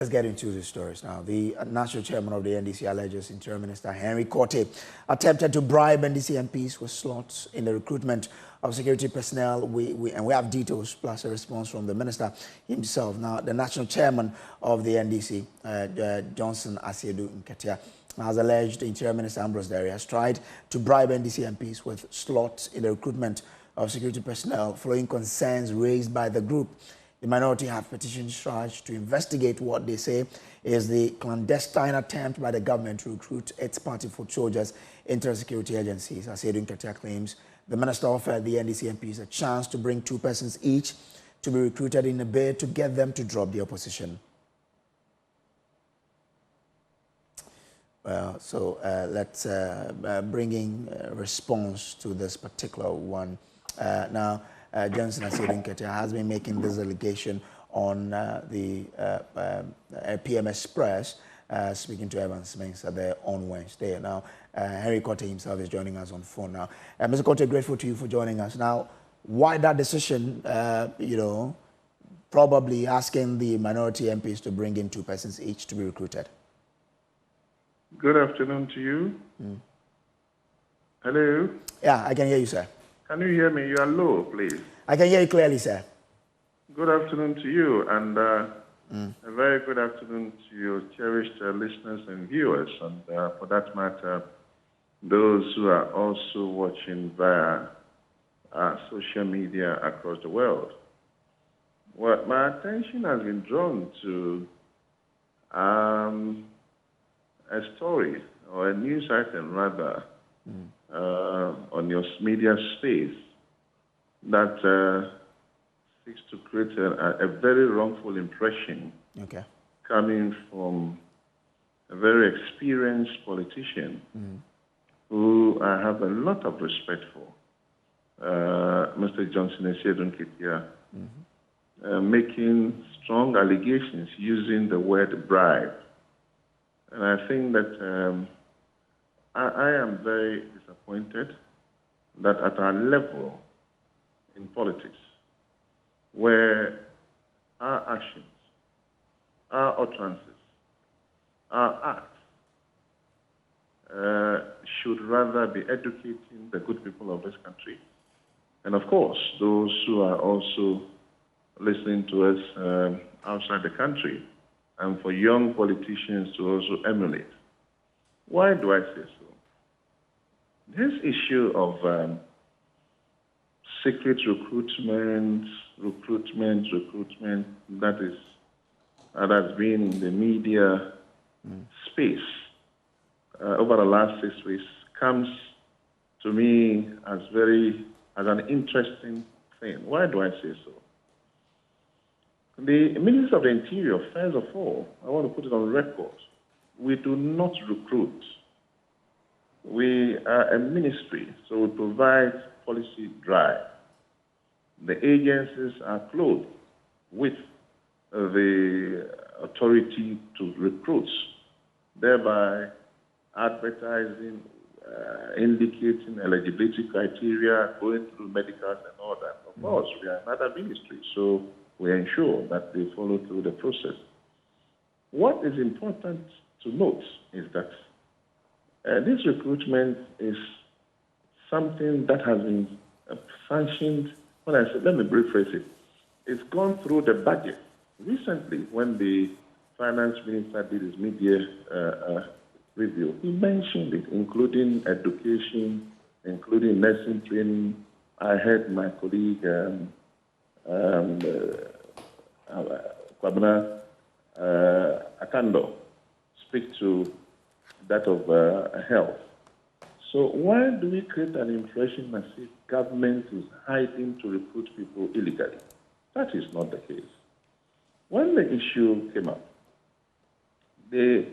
Let's get into the stories now. The national chairman of the NDC alleges Interior Minister Henry Korte attempted to bribe NDC MPs with slots in the recruitment of security personnel. We have details plus a response from the minister himself. Now, the national chairman of the NDC, Johnson Asiedu Nketia, has alleged the Interior Minister Ambrose Derry has tried to bribe NDC MPs with slots in the recruitment of security personnel following concerns raised by the group. The minority have petitioned CETAG to investigate what they say is the clandestine attempt by the government to recruit its party foot soldiers into security agencies. As Asiedu Nketia claims, the minister offered the NDC MPs a chance to bring 2 persons each to be recruited in a bid to get them to drop the opposition. Let's bring in a response to this particular one. Now, Johnson Asiedu Nketia has been making this allegation on the PMS Press, speaking to Evans Mensah there on Wednesday. Now, Henry Korte himself is joining us on phone now. Mr. Korte, grateful to you for joining us. Now, why that decision, probably asking the minority MPs to bring in 2 persons each to be recruited? Good afternoon to you. Hello? Yeah, I can hear you, sir. Can you hear me? You are low, please. I can hear you clearly, sir. Good afternoon to you, and a very good afternoon to your cherished listeners and viewers, and for that matter, those who are also watching via social media across the world. Well, my attention has been drawn to a story, or a news item rather, on your media space that seeks to create a very wrongful impression coming from a very experienced politician who I have a lot of respect for, Mr. Johnson Asiedu Nketia, making strong allegations using the word bribe. And I think that I am very disappointed that at our level in politics, where our actions, our utterances, our acts should rather be educating the good people of this country, and of course, those who are also listening to us outside the country, and for young politicians to also emulate. Why do I say so? This issue of secret recruitment, that has been in the media space over the last 6 weeks comes to me as an interesting thing. Why do I say so? The Minister of the Interior, first of all, I want to put it on record, we do not recruit. We are a ministry, so we provide policy drive. The agencies are clothed with the authority to recruit, thereby advertising, indicating eligibility criteria, going through medicals and all that. Of course, we are another ministry, so we ensure that they follow through the process. What is important to note is that this recruitment is something that has been sanctioned. When I said, let me rephrase it, it's gone through the budget. Recently, when the finance minister did his media review, he mentioned it, including education, including nursing training. I heard my colleague, Kwabena Akando, speak to that of health. So why do we create an impression as if government is hiding to recruit people illegally? That is not the case. When the issue came up, the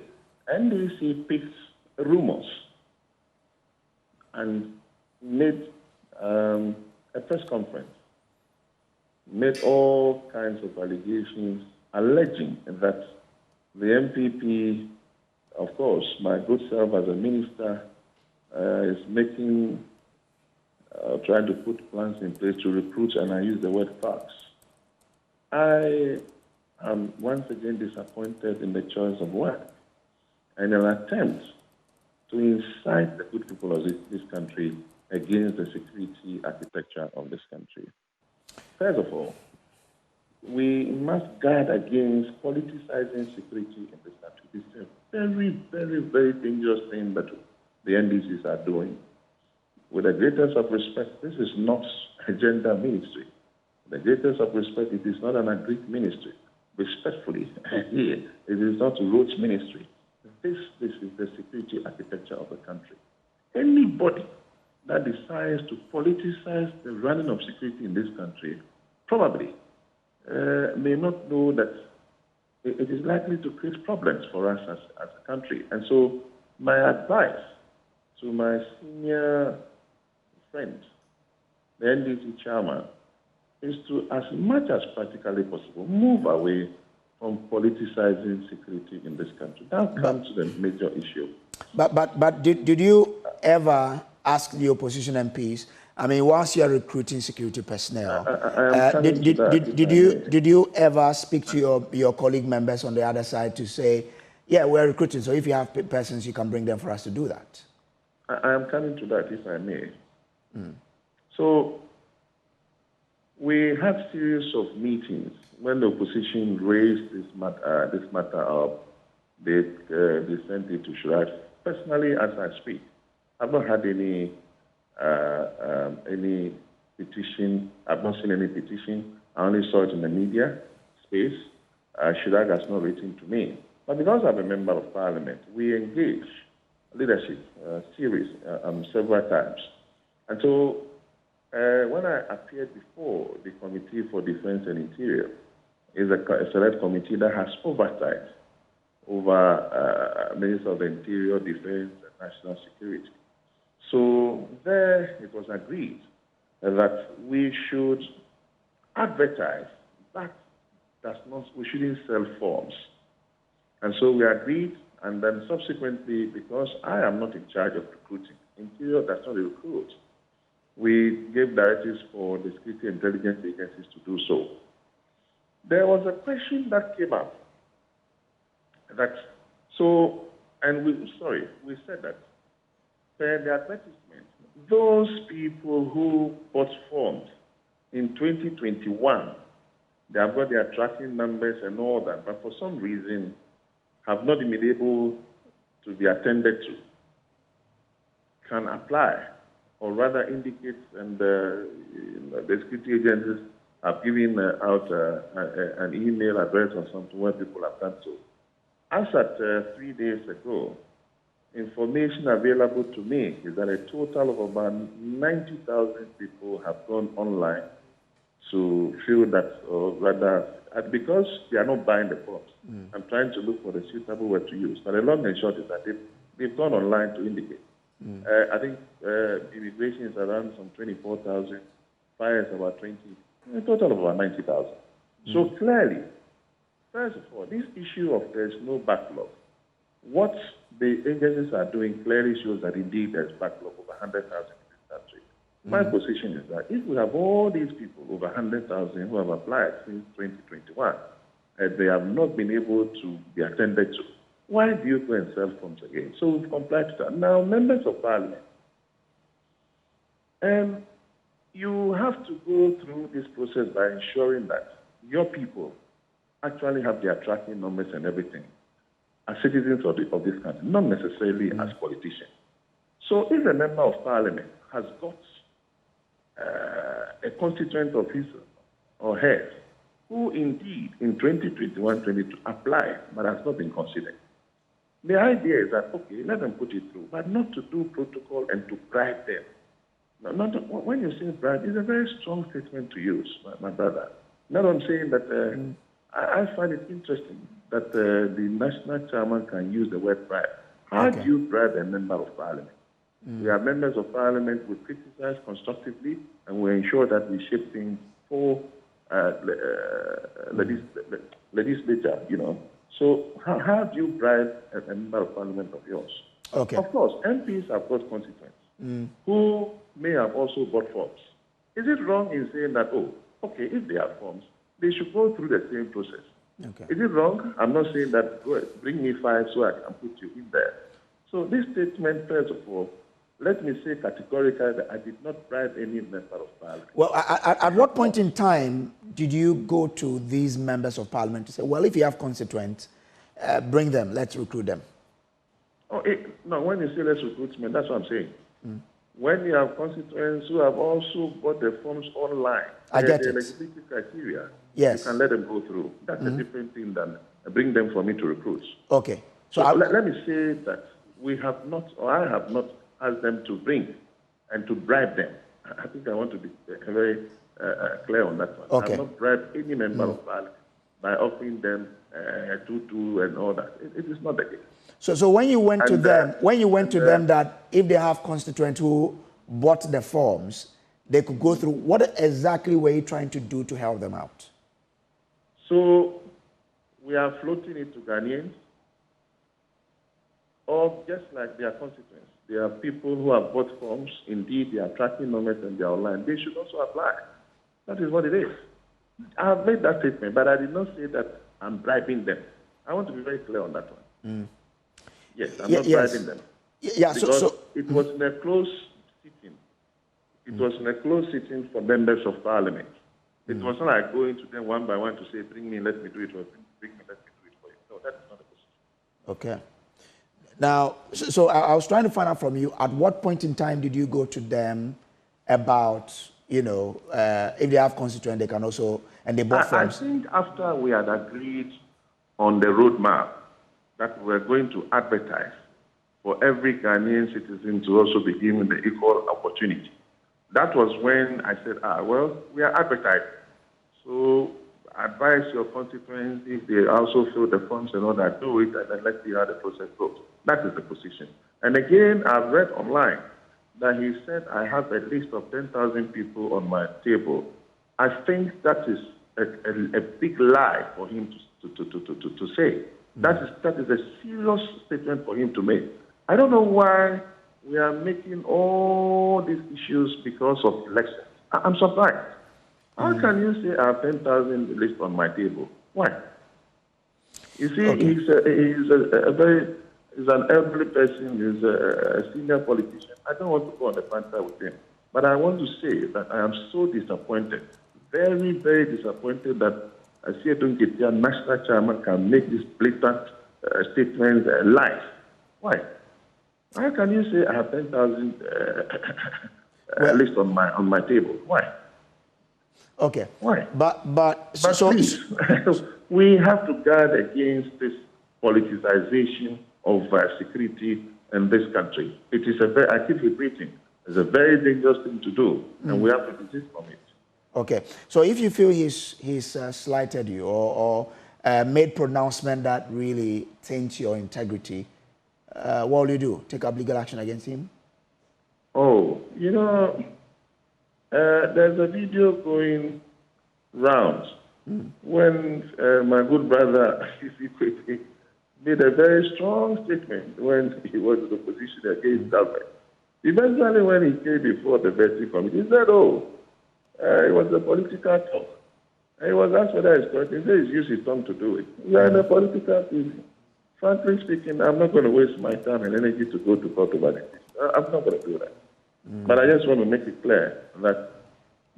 NDC picked rumors and made a press conference, made all kinds of allegations alleging that the MPP, of course, my good self as a minister, is making, trying to put plans in place to recruit, and I use the word facts. I I'm once again disappointed in the choice of words and an attempt to incite the good people of this country against the security architecture of this country. First of all, we must guard against politicizing security in this country. It's a very, very, very dangerous thing that the NDCs are doing. With the greatest of respect, this is not a gender ministry. With the greatest of respect, it is not an agreed ministry. Respectfully, here, it is not Roach ministry. This is the security architecture of the country. Anybody that decides to politicize the running of security in this country probably may not know that it is likely to create problems for us as a country. And so my advice to my senior friend, the NDC chairman, is to, as much as practically possible, move away from politicizing security in this country. That comes to the major issue. But did you ever ask the opposition MPs? I mean, whilst you are recruiting security personnel, did you ever speak to your colleague members on the other side to say, yeah, we're recruiting, so if you have persons, you can bring them for us to do that? I am coming to that, if I may. So we had series of meetings when the opposition raised this matter up. They sent it to Shraj. Personally, as I speak, I've not had any petition. I've not seen any petition. I only saw it in the media space. Shirag has not written to me. But because I'm a member of parliament, we engage leadership series several times. And so when I appeared before the Committee for Defense and Interior, is a select committee that has oversight over Minister of the Interior, Defense, and National Security. So there it was agreed that we should advertise, but we shouldn't sell forms. And so we agreed, and then subsequently, because I am not in charge of recruiting, Interior does not recruit, we gave directives for the security intelligence agencies to do so. There was a question that came up we said that per the advertisement, those people who bought forms in 2021, they have got their tracking numbers and all that, but for some reason have not been able to be attended to, can apply, or rather indicates, and the security agencies have given out an email address or something where people have done so. As at 3 days ago, information available to me is that a total of about 90,000 people have gone online to fill that, or rather, because they are not buying the forms. I'm trying to look for the suitable word to use. But the long and short is that they've gone online to indicate. I think immigration is around some 24,000, fire is about 20, a total of about 90,000. So clearly, first of all, this issue of there's no backlog, what the agencies are doing clearly shows that indeed there's backlog over 100,000 in this country. My position is that if we have all these people, over 100,000, who have applied since 2021, and they have not been able to be attended to, why do you go and sell forms again? So we've complied to that. Now, members of parliament, you have to go through this process by ensuring that your people actually have their tracking numbers and everything as citizens of this country, not necessarily as politicians. So if a member of parliament has got a constituent of his or hers who indeed in 2021-22 applied but has not been considered, the idea is that, okay, let them put it through, but not to do protocol and to bribe them. When you say bribe, it's a very strong statement to use, my brother. Now I'm saying that I find it interesting that the national chairman can use the word bribe. How do you bribe a member of parliament? We are members of parliament, we criticize constructively, and we ensure that we shape things for legislature, you know. So how do you bribe a member of parliament of yours? Okay. Of course, MPs have got constituents who may have also bought forms. Is it wrong in saying that, oh, okay, if they have forms, they should go through the same process Okay. Is it wrong? I'm not saying that, go ahead, bring me 5 so I can put you in there. So this statement, first of all, let me say categorically that I did not bribe any member of parliament. Well, at what point in time did you go to these members of parliament to say, well, if you have constituents, bring them, let's recruit them? Oh, no, when you say let's recruitment, that's what I'm saying. When you have constituents who have also bought the forms online, I get the it. eligibility criteria, Yes. you can let them go through. That's a different thing than bring them for me to recruit. Okay. So let me say that we have not, or I have not asked them to bring and to bribe them. I think I want to be very clear on that one. Okay. I have not bribed any member of parliament by offering them tutu and all that. It is not the case. So when you went to them, that if they have constituents who bought the forms, they could go through, what exactly were you trying to do to help them out? So we are floating it to Ghanaians, or just like their constituents. There are people who have bought forms. Indeed, they are tracking numbers and they are online. They should also apply. That is what it is. I have made that statement, but I did not say that I'm bribing them. I want to be very clear on that one. Yes, I'm not bribing them. Yeah, because it was in a closed sitting. It was in a closed sitting for members of parliament. It was not like going to them one by one to say, bring me, let me do it, or bring me, let me do it for you. No, that is not the position. Okay. Now, so I was trying to find out from you, at what point in time did you go to them about, if they have constituent, they can also, and they bought forms? I think after we had agreed on the roadmap that we were going to advertise for every Ghanaian citizen to also be given the equal opportunity. That was when I said, well, we are advertising. So advise your constituents, if they also fill the forms and all that, do it, and then let's see how the process goes. That is the position. And again, I've read online that he said, I have a list of 10,000 people on my table. I think that is a big lie for him to say. That is a serious statement for him to make. I don't know why we are making all these issues because of elections. I'm surprised. How can you say I have 10,000 list on my table? Why? You see, he's an elderly person, he's a senior politician. I don't want to go on the banter with him. But I want to say that I am so disappointed, very, very disappointed that CETAG national chairman can make this blatant statements live. Why? How can you say I have 10,000 list on my table? Why? Okay. Why? But so please, we have to guard against this politicization of security in this country. It is I keep repeating, it's a very dangerous thing to do, and we have to desist from it. Okay. So if you feel he's slighted you or made pronouncement that really taints your integrity, what will you do? Take up legal action against him? Oh, there's a video going rounds when my good brother made a very strong statement when he was in opposition against government. Eventually, when he came before the vetting committee, he said, it was a political talk. And he was asked whether it's correct. He said he's used his tongue to do it. We are in a political season. Frankly speaking, I'm not going to waste my time and energy to go to court over this. I'm not going to do that. But I just want to make it clear that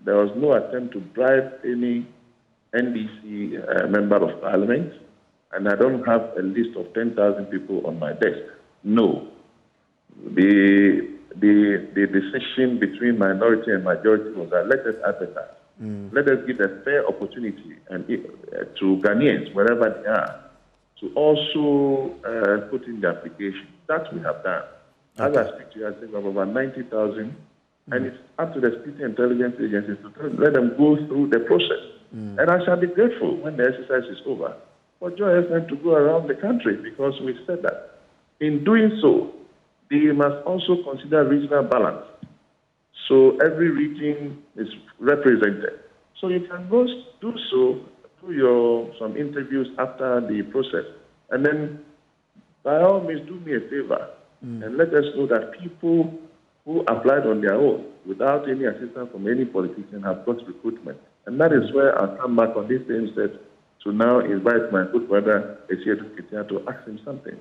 there was no attempt to bribe any NDC member of parliament, and I don't have a list of 10,000 people on my desk. No. The decision between minority and majority was that let us advertise. Let us give a fair opportunity to Ghanaians, wherever they are, to also put in the application. That we have done. As I speak to you, I think we have over 90,000, and it's up to the security intelligence agencies to let them go through the process. And I shall be grateful when the exercise is over for Joy FM to go around the country, because we said that. In doing so, they must also consider regional balance. So every region is represented. So you can go do so, do some interviews after the process. And then, by all means, do me a favor and let us know that people who applied on their own without any assistance from any politician have got recruitment. And that is where I come back on this thing said, to now invite my good brother Echiedu to ask him something.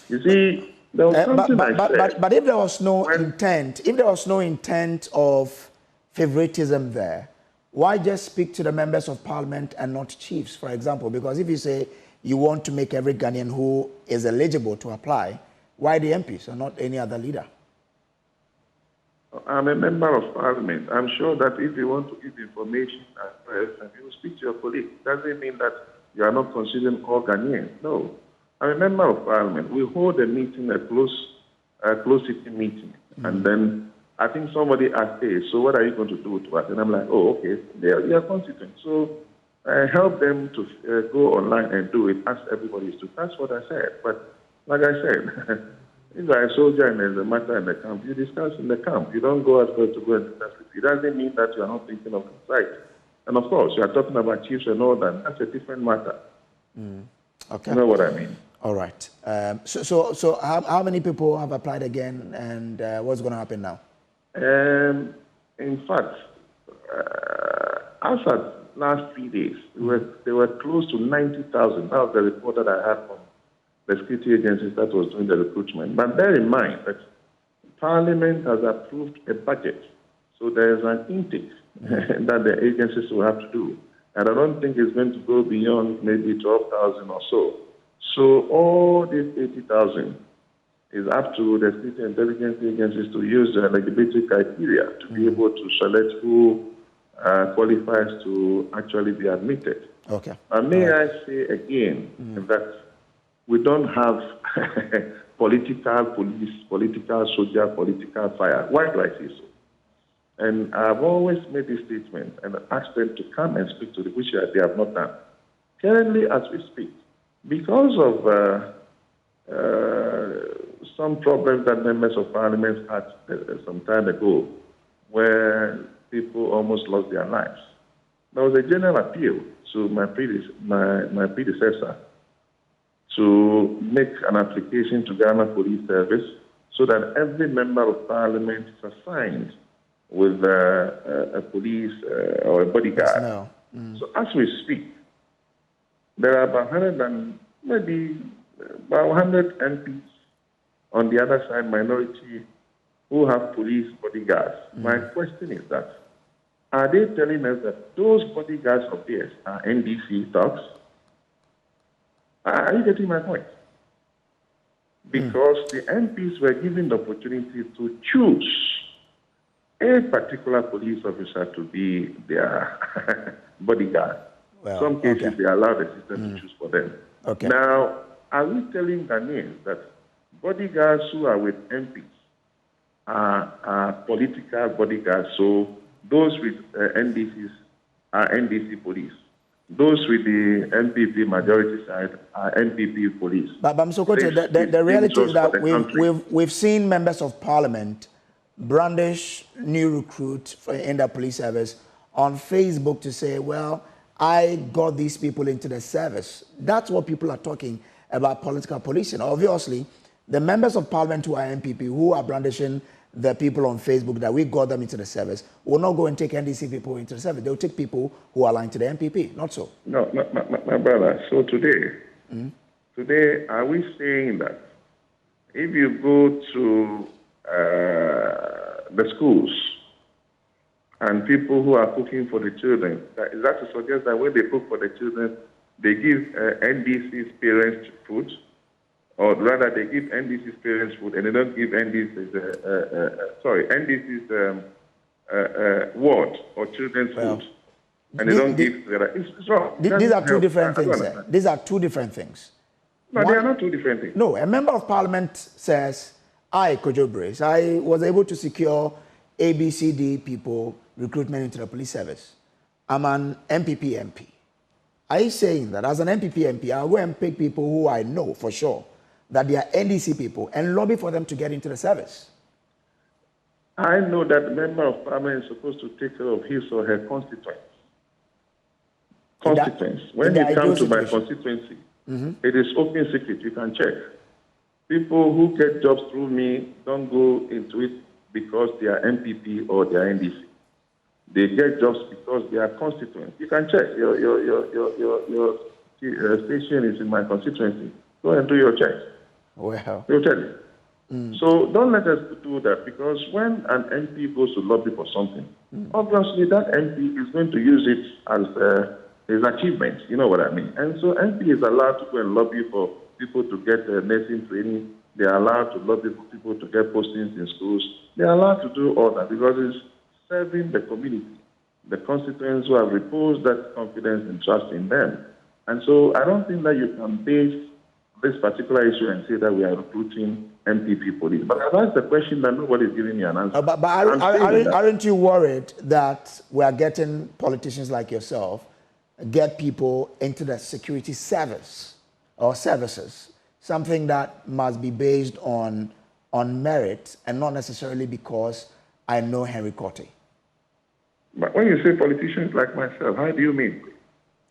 You see, there was something I said. But if there was no intent of favoritism there, why just speak to the members of parliament and not chiefs, for example? Because if you say you want to make every Ghanaian who is eligible to apply, why the MPs or not any other leader? I'm a member of parliament. I'm sure that if you want to give information at press and you will speak to your colleague, doesn't mean that you are not considering all Ghanaians. No. I'm a member of parliament. We hold a meeting, a close sitting meeting. And then I think somebody asked, hey, so what are you going to do to us? And I'm like, oh, okay, they are constituent. So I help them to go online and do it, ask everybody to. That's what I said. But like I said, if you are a soldier and there's a matter in the camp, you discuss in the camp. You don't go out there to go and discuss it. It doesn't mean that you are not thinking of the site. And of course, you are talking about chiefs and all that. That's a different matter. Okay. You know what I mean? All right. So how many people have applied again, and what's going to happen now? In fact, as at last 3 days, they were close to 90,000. That was the report that I had from the security agencies that was doing the recruitment. But bear in mind that Parliament has approved a budget, so there is an intake that the agencies will have to do. And I don't think it's going to go beyond maybe 12,000 or so. So all these 80,000 is up to the security intelligence agencies to use the eligibility criteria to be able to select who qualifies to actually be admitted. Okay. May I say again that we don't have political police, political soldier, political fire. Why do I say so? And I've always made this statement and asked them to come and speak to the which they have not done. Currently, as we speak, because of some problems that members of parliament had some time ago, where people almost lost their lives, there was a general appeal to my predecessor to make an application to Ghana Police Service so that every member of parliament is assigned with a police or a bodyguard. No. So as we speak, there are about 100 MPs on the other side, minority, who have police bodyguards. My question is that, are they telling us that those bodyguards of theirs are NDC thugs? Are you getting my point? Because the MPs were given the opportunity to choose a particular police officer to be their bodyguard. Well, some cases, they allow the system to choose for them. Okay. Now, are we telling Ghanaians that bodyguards who are with MPs are political bodyguards? So those with NDCs are NDC police. Those with the NPP majority side are NPP police. But Msokote, the reality is that we've seen members of parliament brandish new recruits in the police service on Facebook to say, well, I got these people into the service. That's what people are talking about, political policing. Obviously, the members of parliament who are NPP, who are brandishing the people on Facebook that we got them into the service, will not go and take NDC people into the service. They'll take people who are aligned to the NPP, not so. No, my brother. So today, are we saying that if you go to the schools and people who are cooking for the children, is that to suggest that when they cook for the children, they give NDC's parents food? Or rather, they give NDC's parents food and they don't give NDC's, NDC's ward or children's food. And they don't give, it's wrong. These are two different things. These are two different things. No, they are not two different things. No, a member of parliament says, I, Kojo Brace, I was able to secure ABCD people recruitment into the police service. I'm an MPP MP. Are you saying that as an MPP MP, I'll go and pick people who I know for sure that they are NDC people and lobby for them to get into the service? I know that the member of parliament is supposed to take care of his or her constituents. When you come to my constituency, it is open secret. You can check. People who get jobs through me don't go into it because they are MPP or they are NDC. They get jobs because they are constituents. You can check. Your station is in my constituency. Go and do your checks. Well, They'll tell you. So don't let us do that, because when an MP goes to lobby for something, obviously that MP is going to use it as his achievement. You know what I mean? And so MP is allowed to go and lobby for people to get nursing training. They are allowed to lobby for people to get postings in schools. They are allowed to do all that because it's serving the community, the constituents who have reposed that confidence and trust in them. And so I don't think that you can base this particular issue and say that we are recruiting MPP police. But I've asked the question that nobody is giving me an answer. but aren't you worried that we are getting politicians like yourself get people into the security service or services, something that must be based on merit and not necessarily because I know Henry Cote? But when you say politicians like myself, how do you mean?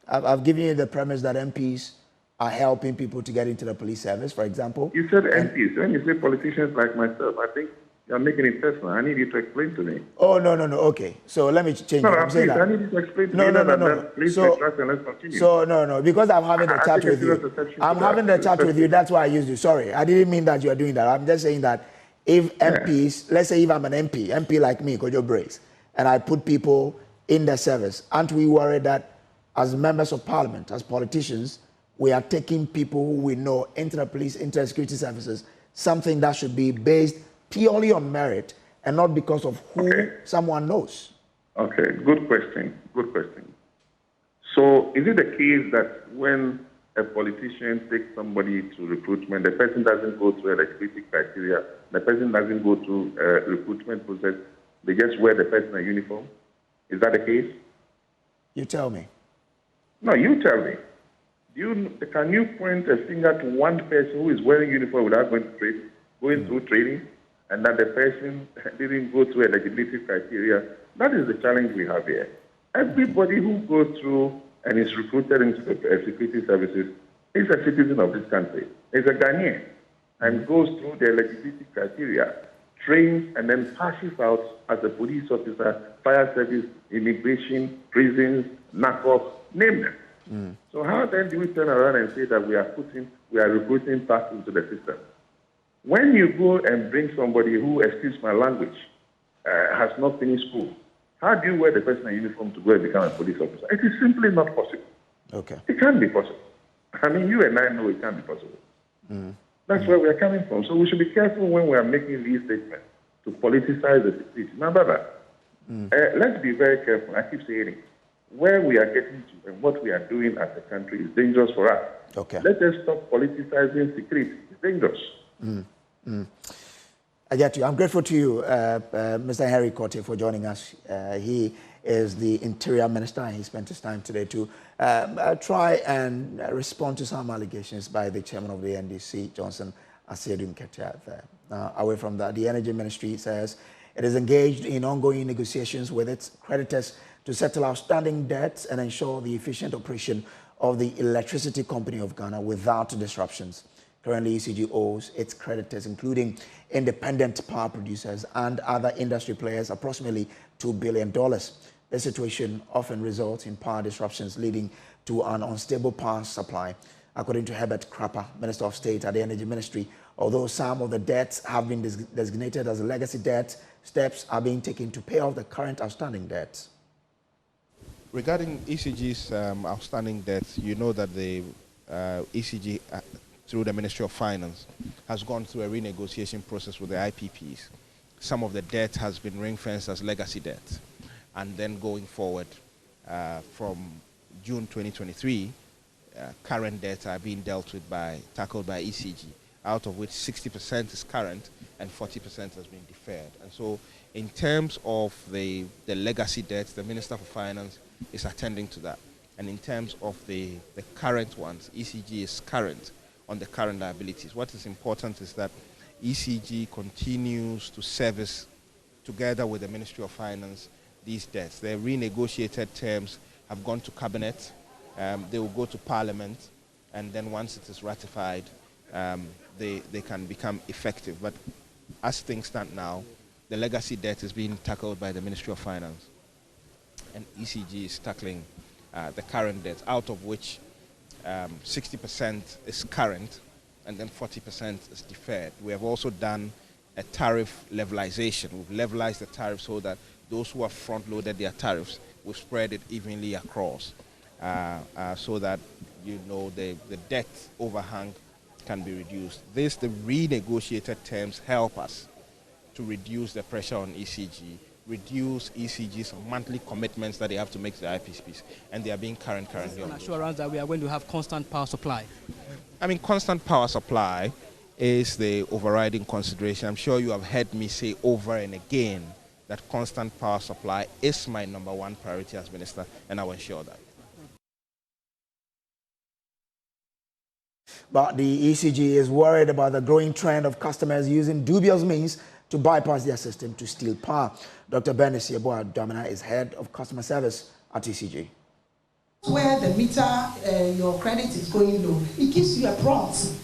I've given you the premise that MPs are helping people to get into the police service, for example. You said MPs. When you say politicians like myself, I think you're making it personal. I need you to explain to me. Oh, no. Okay. So let me change it. I'm saying please, that. I need you to explain to me. No. Please, so, and let's continue. So, no. Because I'm having a chat with you. I'm having a chat with you. That's why I used you. Sorry. I didn't mean that you are doing that. I'm just saying that if MPs, let's say if I'm an MP like me, Kojo Brace, and I put people in the service, aren't we worried that as members of parliament, as politicians, we are taking people who we know into the police, into the security services, something that should be based purely on merit and not because of who someone knows? Okay, good question. So is it the case that when a politician takes somebody to recruitment, the person doesn't go through eligibility criteria, the person doesn't go through a recruitment process, they just wear the person a uniform? Is that the case? You tell me. No, you tell me. Can you point a finger to one person who is wearing uniform without going through training, and that the person didn't go through eligibility criteria? That is the challenge we have here. Everybody who goes through and is recruited into the security services is a citizen of this country, is a Ghanaian, and goes through the eligibility criteria, trains, and then passes out as a police officer, fire service, immigration, prisons, narcotics, name them. So how then do we turn around and say that we are recruiting back into the system? When you go and bring somebody who, excuse my language, has not finished school, how do you wear the person in uniform to go and become a police officer? It is simply not possible. Okay. It can't be possible. I mean, you and I know it can't be possible. That's where we are coming from. So we should be careful when we are making these statements to politicize the situation. Now, brother, let's be very careful. I keep saying it. Where we are getting to and what we are doing as a country is dangerous for us. Okay. Let us stop politicizing security. It's dangerous. I get you. I'm grateful to you, Mr. Henry Cote, for joining us. He is the Interior Minister, and he spent his time today to try and respond to some allegations by the Chairman of the NDC, Johnson Asiedu Nketiah. Away from that, the Energy Ministry says it is engaged in ongoing negotiations with its creditors to settle outstanding debts and ensure the efficient operation of the Electricity Company of Ghana without disruptions. Currently, ECG owes its creditors, including independent power producers and other industry players, approximately $2 billion. This situation often results in power disruptions, leading to an unstable power supply. According to Herbert Crapper, Minister of State at the Energy Ministry, although some of the debts have been designated as legacy debts, steps are being taken to pay off the current outstanding debts. Regarding ECG's outstanding debts, you know that the ECG, through the Ministry of Finance, has gone through a renegotiation process with the IPPs. Some of the debt has been ring-fenced as legacy debt. And then going forward, from June 2023, current debts are being tackled by ECG, out of which 60% is current and 40% has been deferred. And so in terms of the legacy debts, the Minister for Finance is attending to that. And in terms of the current ones, ECG is current on the current liabilities. What is important is that ECG continues to service, together with the Ministry of Finance, these debts. The renegotiated terms have gone to Cabinet, they will go to Parliament, and then once it is ratified, they can become effective. But as things stand now, the legacy debt is being tackled by the Ministry of Finance, and ECG is tackling the current debt, out of which 60% is current, and then 40% is deferred. We have also done a tariff levelization. We've levelized the tariff so that those who have front-loaded their tariffs will spread it evenly across, so that the debt overhang can be reduced. The renegotiated terms help us to reduce the pressure on ECG, reduce ECG's monthly commitments that they have to make to the IPPs, and they are being currently on. Assurance that we are going to have constant power supply. I mean, constant power supply is the overriding consideration. I'm sure you have heard me say over and again that constant power supply is my #1 priority as minister, and I will ensure that. But the ECG is worried about the growing trend of customers using dubious means to bypass their system to steal power. Dr. Bernice Yeboah-Damina is head of customer service at ECG. Where the meter, your credit is going low, it gives you a prompt.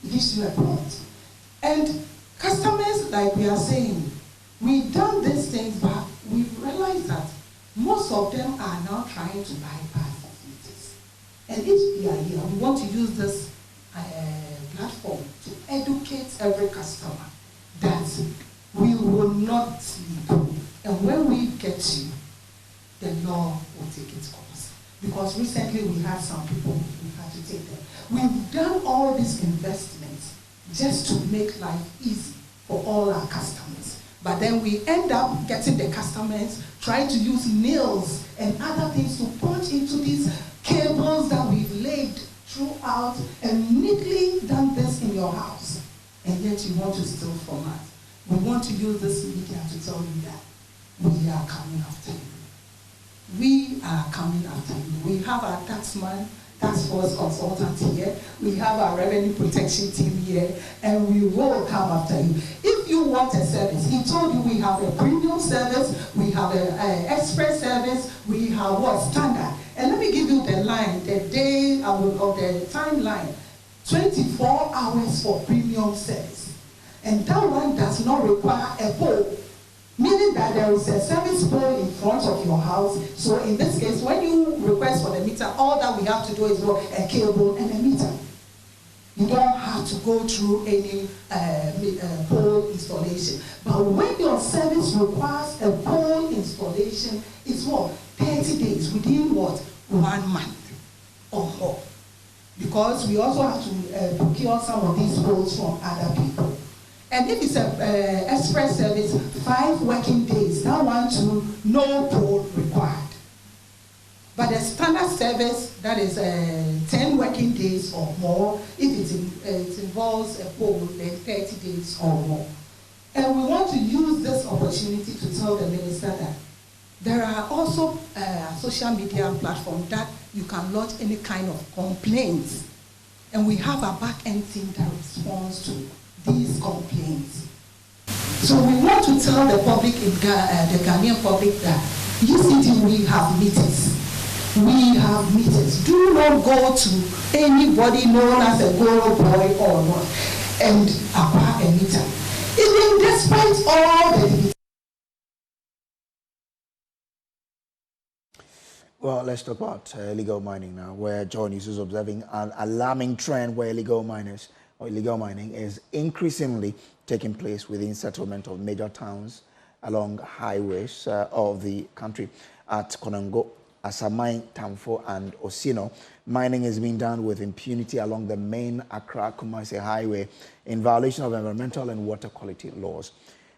It gives you a prompt. And customers, like we are saying, we've done these things, but we realize that most of them are now trying to bypass the meters. And if we are here, we want to use this platform to educate every customer that we will not sleep. And when we get you, the law will take its course. Because recently we had some people we had to take them. We've done all these investments just to make life easy for all our customers. But then we end up getting the customers trying to use nails and other things to punch into these cables that we've laid throughout and neatly done this in your house. And yet you want to steal from us. We want to use this media to tell you that we are coming after you. We are coming after you. We have our tax force consultant here. We have our revenue protection team here, and we will come after you. If you want a service, he told you we have a premium service, we have an express service, we have what? Standard. And let me give you the line, the day or the timeline. 24 hours for premium service. And that one does not require a pole, meaning that there is a service pole in front of your house. So in this case, when you request for the meter, all that we have to do is a cable and a meter. You don't have to go through any pole installation. But when your service requires a pole installation, it's what? 30 days, within what? 1 month or more. Because we also have to procure some of these poles from other people. And if it's an express service, 5 working days, that one too, no pole required. But the standard service, that is 10 working days or more. If it involves a pole, then 30 days or more. And we want to use this opportunity to tell the minister that there are also social media platforms that you can lodge any kind of complaints. And we have a back-end team that responds to these complaints. So we want to tell the public, the Ghanaian public, that UCD, we have meetings. We have meetings. Do not go to anybody known as a Goro boy or not and acquire a meter. Even despite all the... Well, let's talk about illegal mining now, where John is observing an alarming trend where illegal mining is increasingly taking place within settlement of major towns along highways of the country. At Konongo, Asamai, Tamfo, and Osino, mining is being done with impunity along the main Accra-Kumasi highway in violation of environmental and water quality laws.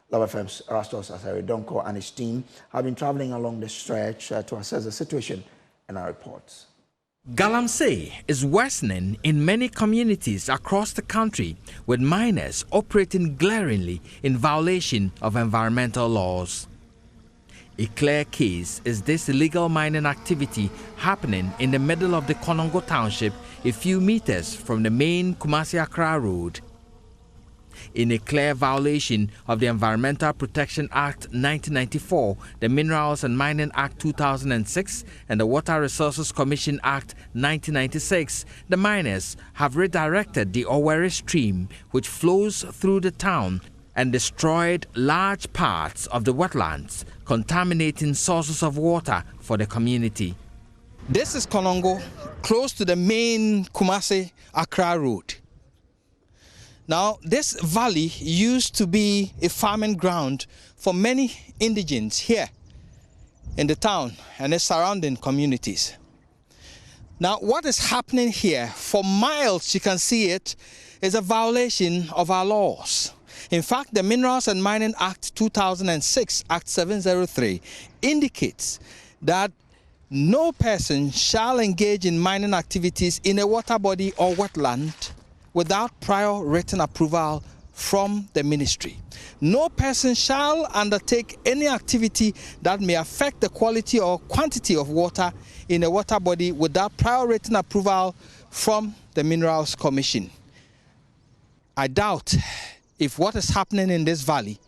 Love FM's Rastos Asari Donko and his team have been traveling along the stretch to assess the situation in our reports. Galamsey is worsening in many communities across the country, with miners operating glaringly in violation of environmental laws. A clear case is this illegal mining activity happening in the middle of the Konongo township, a few meters from the main Kumasi-Accra road. In a clear violation of the Environmental Protection Act 1994, the Minerals and Mining Act 2006, and the Water Resources Commission Act 1996, the miners have redirected the Owerri stream, which flows through the town, and destroyed large parts of the wetlands, contaminating sources of water for the community. This is Konongo, close to the main Kumasi-Accra road. Now, this valley used to be a farming ground for many indigents here in the town and its surrounding communities. Now, what is happening here, for miles you can see it, is a violation of our laws. In fact, the Minerals and Mining Act 2006, Act 703, indicates that no person shall engage in mining activities in a water body or wetland without prior written approval from the ministry. No person shall undertake any activity that may affect the quality or quantity of water in a water body without prior written approval from the Minerals Commission. I doubt if what is happening in this valley,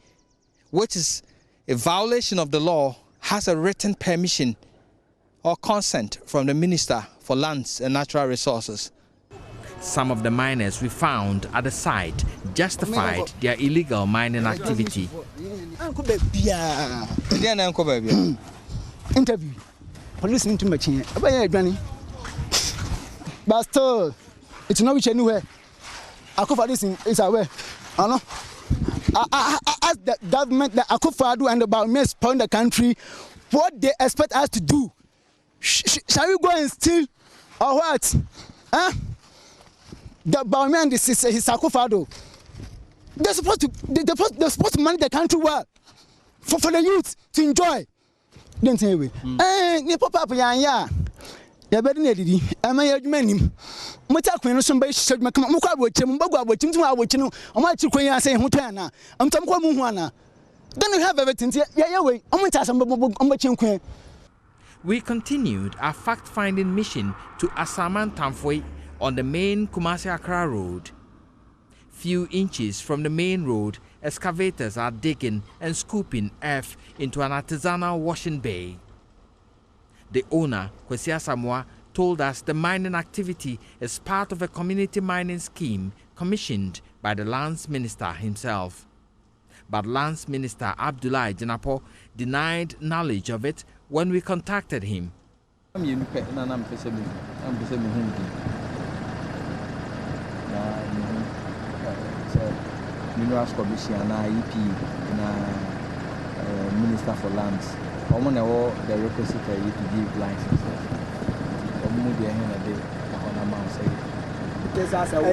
which is a violation of the law, has a written permission or consent from the Minister for Lands and Natural Resources. Some of the miners we found at the site justified their illegal mining activity. Interview. Police into my chain. But still, it's not which anywhere. I could for this is aware. I know. I ask the government that I could do and about me spawn the country what they expect us to do. Shall we go and steal or what? Huh? The Bauman is his Sakufado. They're supposed to manage the country well for the youth to enjoy. Don't say we. Eh, pop up ya. Ya better need am I many? Mutaquin somebody said Makamaka watch him, Boga watch him to our watch him. I might to Queen say Hutana. I'm Tom Quamuana. Then you have everything. Yeah, wait. I'm going to ask some Queen. We continued our fact-finding mission to Asaman Tamfwe on the main Kumasi-Accra road. Few inches from the main road, excavators are digging and scooping earth into an artisanal washing bay. The owner, Kwesi Asamoah, told us the mining activity is part of a community mining scheme commissioned by the Lands Minister himself. But Lands Minister Abdullahi Jinapo denied knowledge of it when we contacted him. Minerals Commission and EP and Minister for Lands. Common all the requisite to give licenses.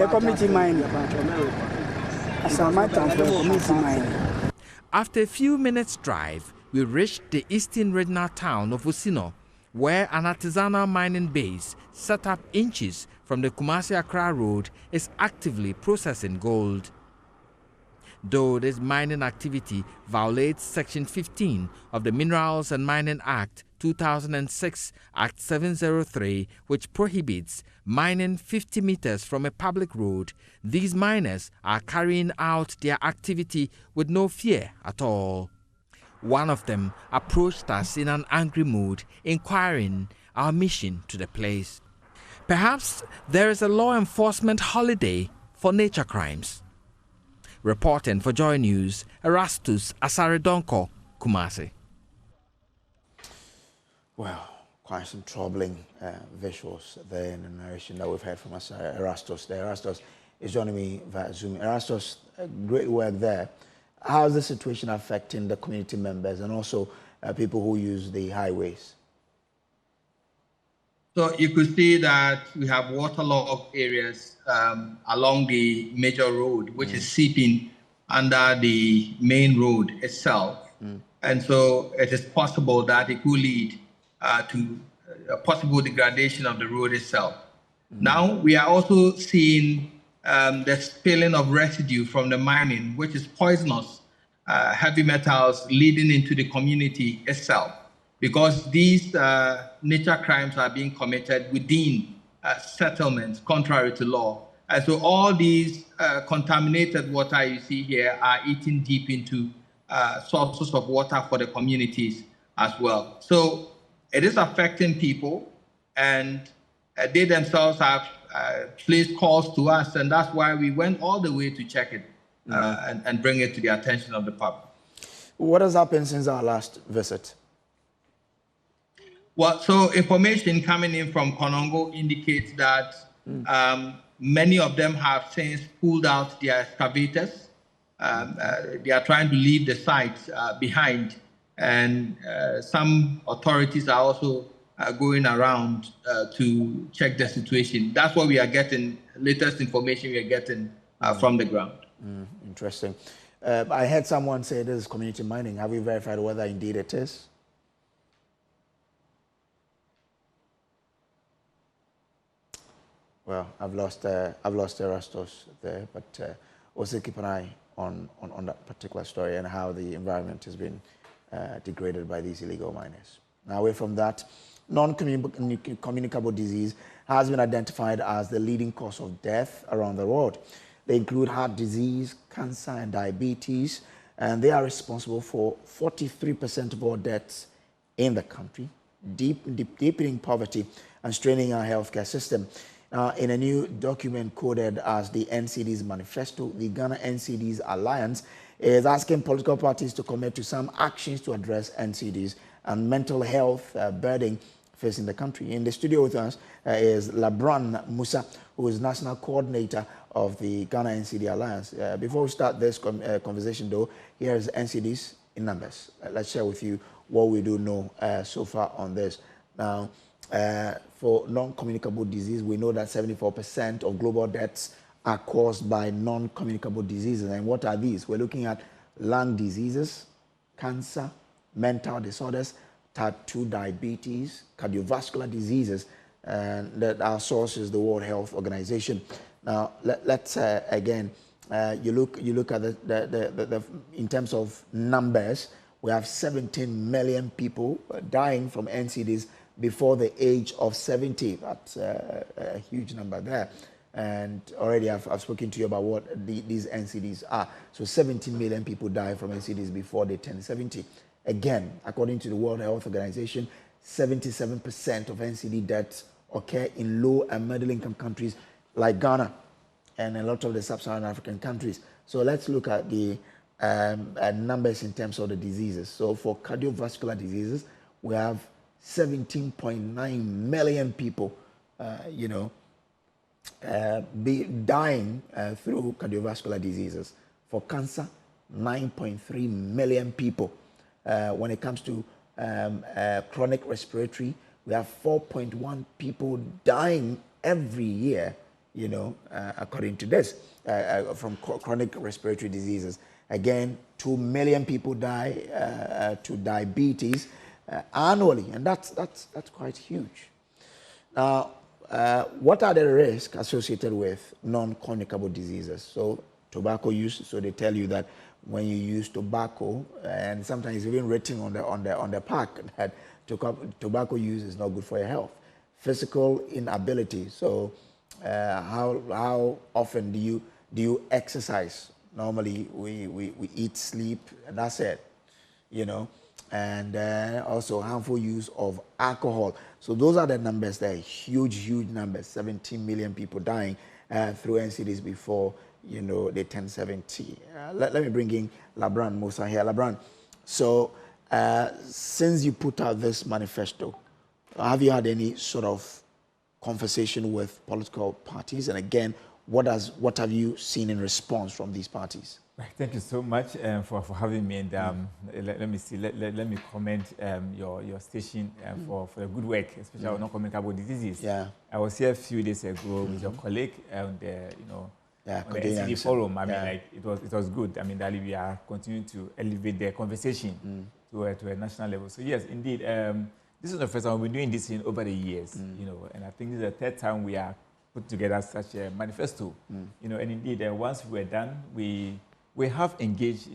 Community mining. Community mining. After a few minutes' drive, we reached the eastern regional town of Osino, where an artisanal mining base set up inches from the Kumasi-Accra road is actively processing gold. Though this mining activity violates Section 15 of the Minerals and Mining Act 2006, Act 703, which prohibits mining 50 meters from a public road, these miners are carrying out their activity with no fear at all. One of them approached us in an angry mood, inquiring our mission to the place. Perhaps there is a law enforcement holiday for nature crimes. Reporting for Joy News, Erastus Asaredonko, Kumasi. Well, quite some troubling visuals there in the narration that we've heard from Erastus. Erastus is joining me via Zoom. Erastus, great work there. How is the situation affecting the community members and also people who use the highways? So you could see that we have waterlogged areas along the major road, which is seeping under the main road itself. And so it is possible that it could lead to a possible degradation of the road itself. Now, we are also seeing the spilling of residue from the mining, which is poisonous, heavy metals leading into the community itself, because these nature crimes are being committed within settlements contrary to law. And so all these contaminated water you see here are eating deep into sources of water for the communities as well. So it is affecting people, and they themselves have placed calls to us, and that's why we went all the way to check it and bring it to the attention of the public. What has happened since our last visit? Well, so information coming in from Konongo indicates that many of them have since pulled out their excavators. They are trying to leave the site behind, and some authorities are also going around to check the situation. That's what we are getting, latest information we are getting from the ground. Interesting. I heard someone say this is community mining. Have you verified whether indeed it is? Well, I've lost Erastus there, but also keep an eye on that particular story and how the environment has been degraded by these illegal miners. Now, away from that, non-communicable disease has been identified as the leading cause of death around the world. They include heart disease, cancer, and diabetes, and they are responsible for 43% of all deaths in the country, deepening poverty and straining our healthcare system. In a new document coded as the NCDs manifesto, the Ghana NCDs Alliance is asking political parties to commit to some actions to address NCDs and mental health burden facing the country. In the studio with us is Labran Musa, who is National Coordinator of the Ghana NCD Alliance. Before we start this conversation, though, here is NCDs in numbers. Let's share with you what we do know so far on this. Now, for non-communicable disease, we know that 74% of global deaths are caused by non-communicable diseases. And what are these? We're looking at lung diseases, cancer, mental disorders, type 2 diabetes, cardiovascular diseases, and that our source is the World Health Organization. Now, let's again, you look at the in terms of numbers, we have 17 million people dying from NCDs before the age of 70. That's a huge number there. And already I've spoken to you about what these NCDs are. So 17 million people die from NCDs before they turn 70. Again, according to the World Health Organization, 77% of NCD deaths occur in low and middle income countries like Ghana and a lot of the sub-Saharan African countries. So let's look at the numbers in terms of the diseases. So for cardiovascular diseases, we have 17.9 million people, dying through cardiovascular diseases. For cancer, 9.3 million people. When it comes to chronic respiratory, we have 4.1 people dying every year, according to this, from chronic respiratory diseases. Again, 2 million people die to diabetes annually, and that's quite huge. Now, what are the risks associated with non-communicable diseases? So tobacco use. So they tell you that when you use tobacco, and sometimes even written on the pack that tobacco use is not good for your health. Physical inability. So how often do you exercise? Normally we eat, sleep, and that's it. And also harmful use of alcohol. So those are the numbers there, huge numbers, 17 million people dying through NCDs before, they turn 70. Let me bring in Labran Musa here. Labran, so since you put out this manifesto, have you had any sort of conversation with political parties? And again, what have you seen in response from these parties? Thank you so much for having me. And let me see. Let me comment your station for the good work, especially on non-communicable diseases. Yeah. I was here a few days ago with your colleague, on the NCD forum. I mean, it was good. I mean, that we are continuing to elevate the conversation to a national level. So yes, indeed, this is the first time we've been doing this in over the years. And I think this is the third time we are put together such a manifesto. And indeed, once we were done, we have engaged,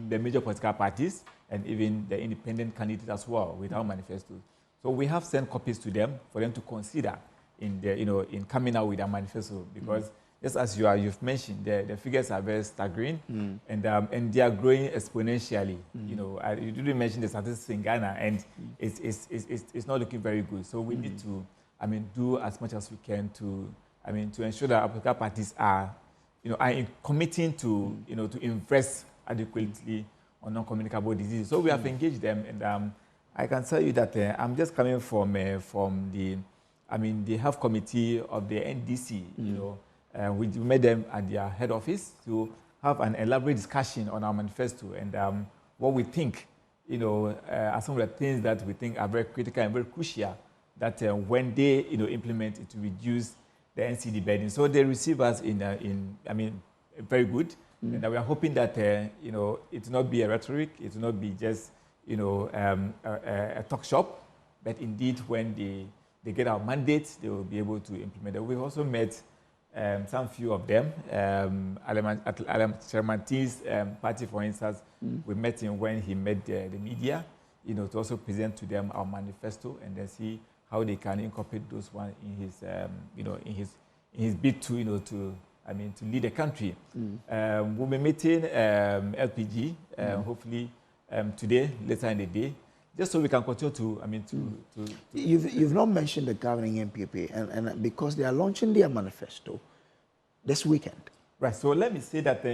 the major political parties and even the independent candidates as well with our manifesto. So we have sent copies to them for them to consider in coming out with a manifesto, because just as you've mentioned, the figures are very staggering, and they are growing exponentially. You didn't mention the statistics in Ghana, and it's not looking very good. So we need to, do as much as we can to ensure that our political parties are committing to, to invest adequately on non-communicable diseases. So we have engaged them, and I can tell you that I'm just coming from the health committee of the NDC. You know, we met them at their head office to have an elaborate discussion on our manifesto and what we think, you know, are some of the things that we think are very critical and very crucial that when they, you know, implement it to reduce the NCD burden. So they receive us very good. And we are hoping that, you know, it will not be a rhetoric, it will not be just, you know, a talk shop, but indeed when they get our mandate, they will be able to implement it. We've also met some few of them. Chairman T's party, for instance, we met him when he met the media, you know, to also present to them our manifesto and then see how they can incorporate those ones in his, you know, in his bid to, you know, to lead the country. We'll be meeting LPG, hopefully today, later in the day, just so we can continue to, You've not mentioned the governing MPP, and because they are launching their manifesto this weekend. Right, so let me say that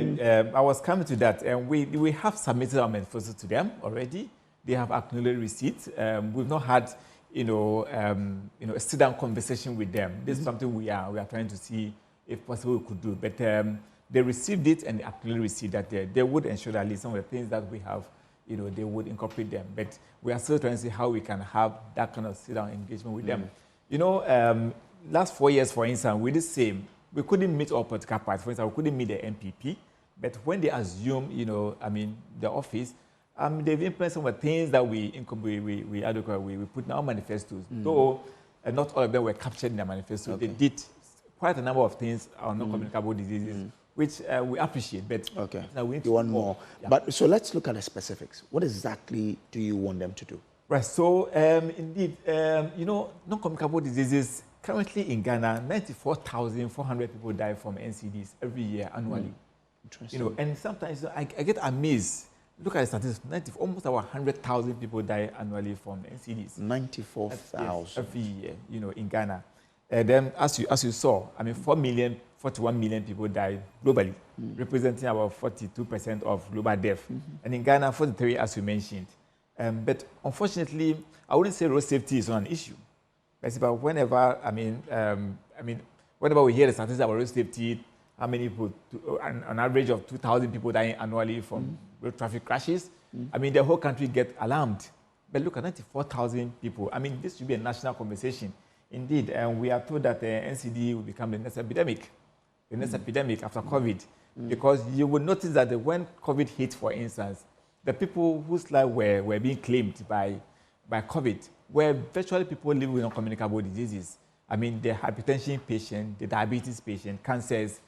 I was coming to that, and we have submitted our manifesto to them already. They have acknowledged receipt. We've not had, a sit-down conversation with them. This is something we are trying to see if possible we could do. But they received it and they actually received that they would ensure that at least some of the things that we have, you know, they would incorporate them. But we are still trying to see how we can have that kind of sit-down engagement with them. You know, last 4 years, for instance, we did the same. We couldn't meet all political parties. For instance, we couldn't meet the MPP. But when they assume, you know, the office, they've implemented some of the things that we put in our manifestos. Though not all of them were captured in the manifesto. Okay. They did quite a number of things on non-communicable diseases, which we appreciate. But now we need to want more. Yeah. But so let's look at the specifics. What exactly do you want them to do? Right. So indeed, you know, non-communicable diseases currently in Ghana, 94,400 people die from NCDs every year annually. Interesting. You know, and sometimes I get amazed. Look at the statistics. Almost about 100,000 people die annually from NCDs. 94,000 every year. You know, in Ghana. Then, as you saw, 41 million people die globally, representing about 42% of global death. And in Ghana, 43, as you mentioned. But unfortunately, I wouldn't say road safety is not an issue. But whenever, whenever we hear the statistics about road safety, how many people, on average of 2,000 people dying annually from road traffic crashes, the whole country gets alarmed. But look at 94,000 people. This should be a national conversation. Indeed, and we are told that the NCD will become the next epidemic after COVID. Because you will notice that when COVID hit, for instance, the people whose lives were being claimed by COVID were virtually people living with non-communicable diseases. The hypertension patient, the diabetes patient, cancers,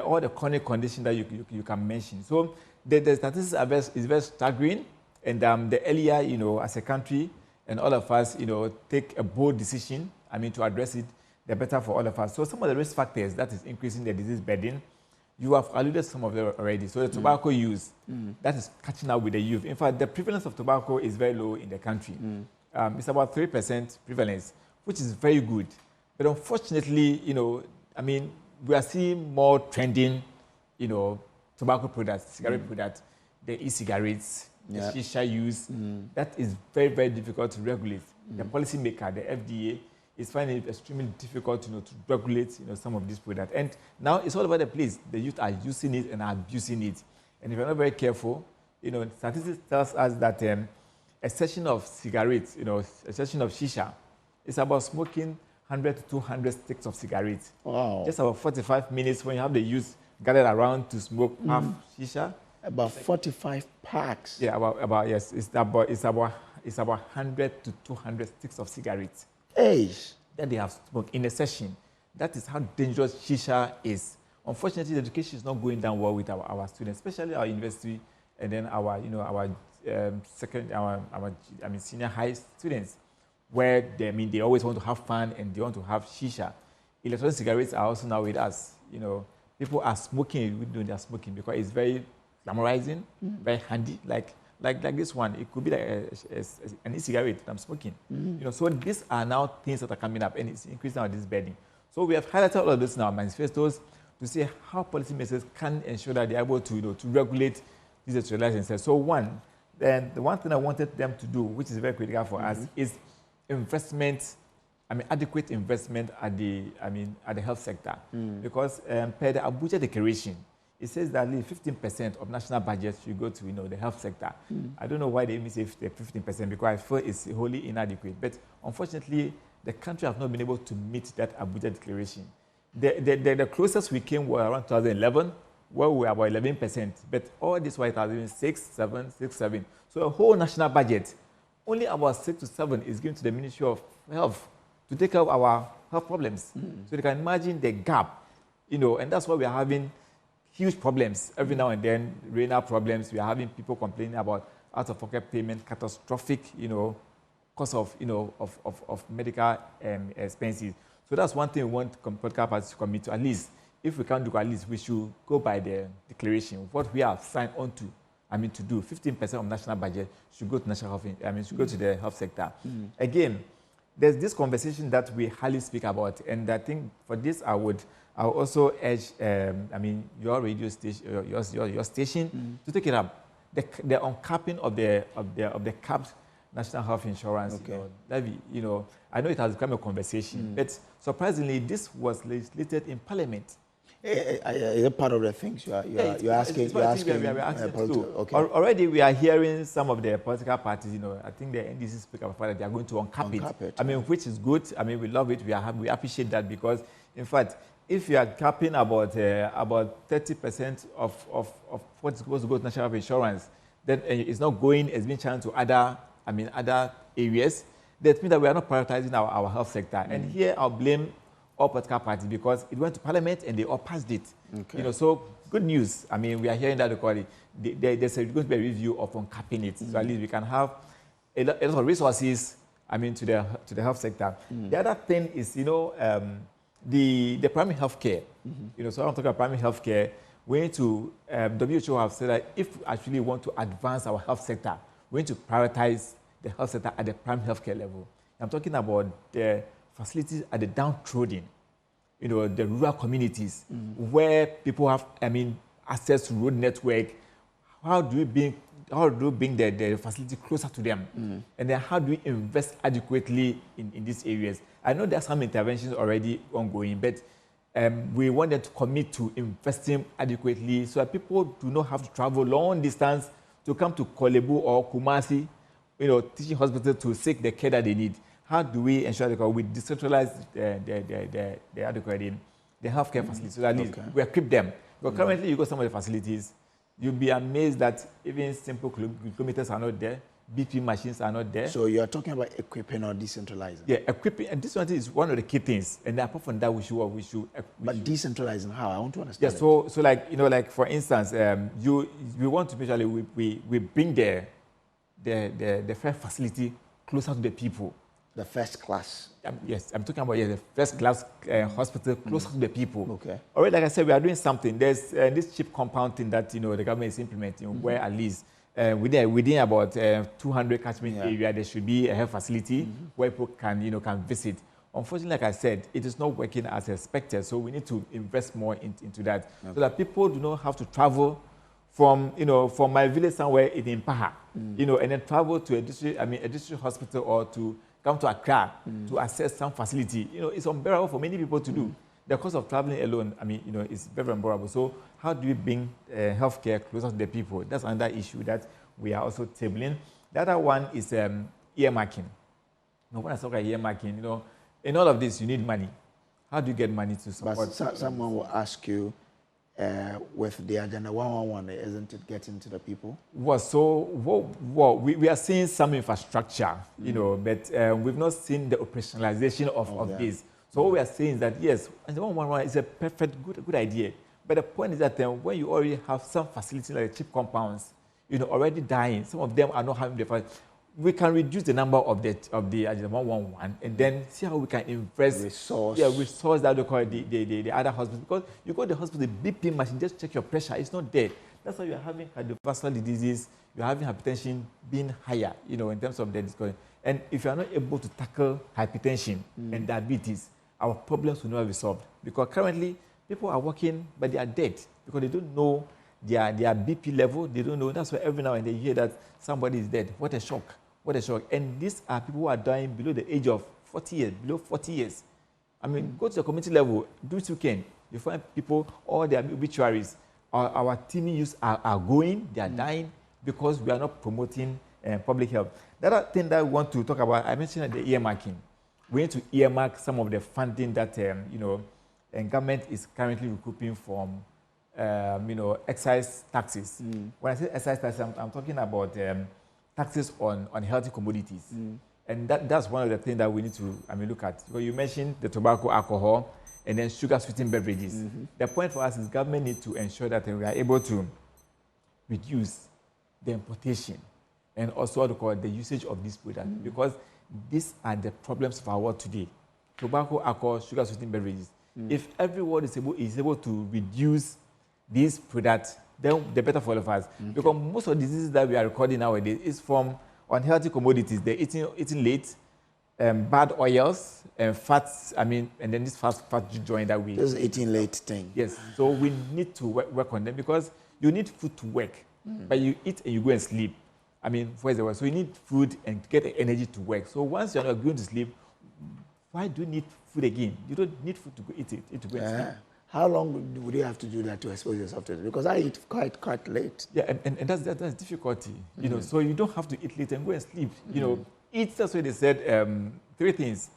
all the chronic conditions that you can mention. So the statistics is very staggering. And the earlier, as a country, and all of us, take a bold decision, to address it, the better for all of us. So some of the risk factors that is increasing the disease burden, you have alluded to some of them already. So the tobacco use, that is catching up with the youth. In fact, the prevalence of tobacco is very low in the country. It's about 3% prevalence, which is very good. But unfortunately, we are seeing more trending, tobacco products, cigarette products, the e-cigarettes, the shisha use. That is very, very difficult to regulate. The policymaker, the FDA, is finding it extremely difficult to regulate some of these products. And now it's all over the place. The youth are using it and are abusing it. And if you're not very careful, statistics tells us that a session of cigarettes, a session of shisha, is about smoking 100 to 200 sticks of cigarettes. Wow. Just about 45 minutes when you have the youth gathered around to smoke half shisha. About 45 packs. Yeah, yes. It's about 100 to 200 sticks of cigarettes. Hey. That they have smoked in a session. That is how dangerous shisha is. Unfortunately, the education is not going down well with our students, especially our university and then our senior high students, where they always want to have fun and they want to have shisha. Electronic cigarettes are also now with us. People are smoking, we know they are smoking because it's very glamorizing, very handy, like this one. It could be like an e-cigarette that I'm smoking. So these are now things that are coming up and it's increasing our disburden. So we have highlighted all of this in our manifestos to see how policymakers can ensure that they're able to regulate these licenses. So one, Then the one thing I wanted them to do, which is very critical for us, is investment. I mean, adequate investment at the health sector, because per the Abuja Declaration, it says that at least 15% of national budget should go to the health sector. I don't know why they even say 15% because I feel it's wholly inadequate. But unfortunately, the country has not been able to meet that Abuja Declaration. The closest we came were around 2011, where we were about 11%. But all this was 2006, 7. So a whole national budget, only about 6 to 7 is given to the Ministry of Health to take care of our health problems. So you can imagine the gap, and that's why we are having huge problems every now and then, renal problems. We are having people complaining about out-of-pocket payment, catastrophic, cost of medical expenses. So that's one thing we want political parties to commit to. At least, if we can't do at least, we should go by the declaration. What we have signed on to, to do 15% of national budget should go to national health. Should go to the health sector. Again, there's this conversation that we highly speak about, and I think for this I would also urge, your radio station, your station, to take it up. The uncapping of the capped national health insurance. Okay. I know it has become a conversation, but surprisingly, this was legislated in Parliament. Is it part of the things you're asking? We are asking too. Okay. Already we are hearing some of the political parties. I think the NCDs speak about that they are going to uncap it. Which is good. We love it. We appreciate that because, in fact, if you are capping about 30% of what is supposed to go to national health insurance, then it's not going. It's been channeled to other areas. That means that we are not prioritizing our health sector. And here I'll blame all political parties because it went to Parliament and they all passed it. Okay. So good news. We are hearing that there's going to be a review of uncapping it. So at least we can have a lot of resources. To the health sector. The other thing is the primary health care. So I'm talking about primary health care. We need to WHO have said that if we actually want to advance our health sector, we need to prioritize the health sector at the primary health care level. I'm talking about the facilities at the downtrodden, the rural communities where people have, access to road network. How do we bring the facility closer to them? And then how do we invest adequately in these areas? I know there are some interventions already ongoing, but we want them to commit to investing adequately so that people do not have to travel long distance to come to Kolebu or Kumasi, teaching hospital to seek the care that they need. How do we ensure that we decentralize the adequate the healthcare facilities so that at least we equip them? But currently, you go to some of the facilities, you'll be amazed that even simple glucometers are not there, BP machines are not there. So you're talking about equipping or decentralizing? Yeah, equipping. And this one is one of the key things. And apart from that, we should. But decentralizing how? I want to understand. Yeah. So like for instance, we want to make sure we bring the first facility closer to the people. The first class. Yes, I'm talking about the first class hospital closer to the people. Okay. Alright, like I said, we are doing something. There's this cheap compound thing that the government is implementing, where at least within about 200 catchment area there should be a health facility where people can visit. Unfortunately, like I said, it is not working as expected. So we need to invest more into that, so that people do not have to travel from my village somewhere in Impaha, and then travel to a district hospital or to come to Accra to access some facility. It's unbearable for many people to do. The cost of traveling alone, is very unbearable. So how do we bring healthcare closer to the people? That's another issue that we are also tabling. The other one is earmarking. When I talk about earmarking, in all of this, you need money. How do you get money to support? But someone will ask you, with the agenda 111, isn't it getting to the people? We are seeing some infrastructure, but we've not seen the operationalization of this. So what we are saying is that yes, and the 111 is a perfect good idea. But the point is that when you already have some facilities like cheap compounds, already dying, some of them are not having the facility. We can reduce the number of the 111 and then see how we can invest resource that we call the other hospitals. Because you go to the hospital, the BP machine, just check your pressure, it's not there. That's why you're having cardiovascular diseases, you're having hypertension being higher, in terms of the discussion. And if you're not able to tackle hypertension and diabetes, our problems will never be solved. Because currently, people are working, but they are dead because they don't know their BP level. They don't know. That's why every now and then you hear that somebody is dead. What a shock. What a shock. And these are people who are dying below the age of 40 years, below 40 years. I mean, go to the community level this weekend. You find people, all their obituaries. Our team youths are going, they are dying because we are not promoting public health. The other thing that we want to talk about, I mentioned the earmarking. We need to earmark some of the funding that, government is currently recouping from, excise taxes. When I say excise taxes, I'm talking about taxes on healthy commodities. And that's one of the things that we need to look at. So you mentioned the tobacco, alcohol, and then sugar-sweetened beverages. The point for us is government needs to ensure that we are able to reduce the importation and also what we call the usage of these products, because these are the problems of our world today. Tobacco, alcohol, sugar-sweetened beverages. If everyone is able to reduce these products, then the better for all of us. Because most of the diseases that we are recording nowadays is from unhealthy commodities. They're eating late, bad oils, fats, and then this fat joint that we... This eating late thing. Yes, so we need to work on them because you need food to work, but you eat and you go and sleep. For example, so you need food and get the energy to work. So once you're not going to sleep, why do you need food again? You don't need food to go eat it, to go and sleep. How long would you have to do that to expose yourself to it? Because I eat quite late. Yeah, and that's difficulty. So you don't have to eat late and go and sleep. Eat, that's why they said 3 things.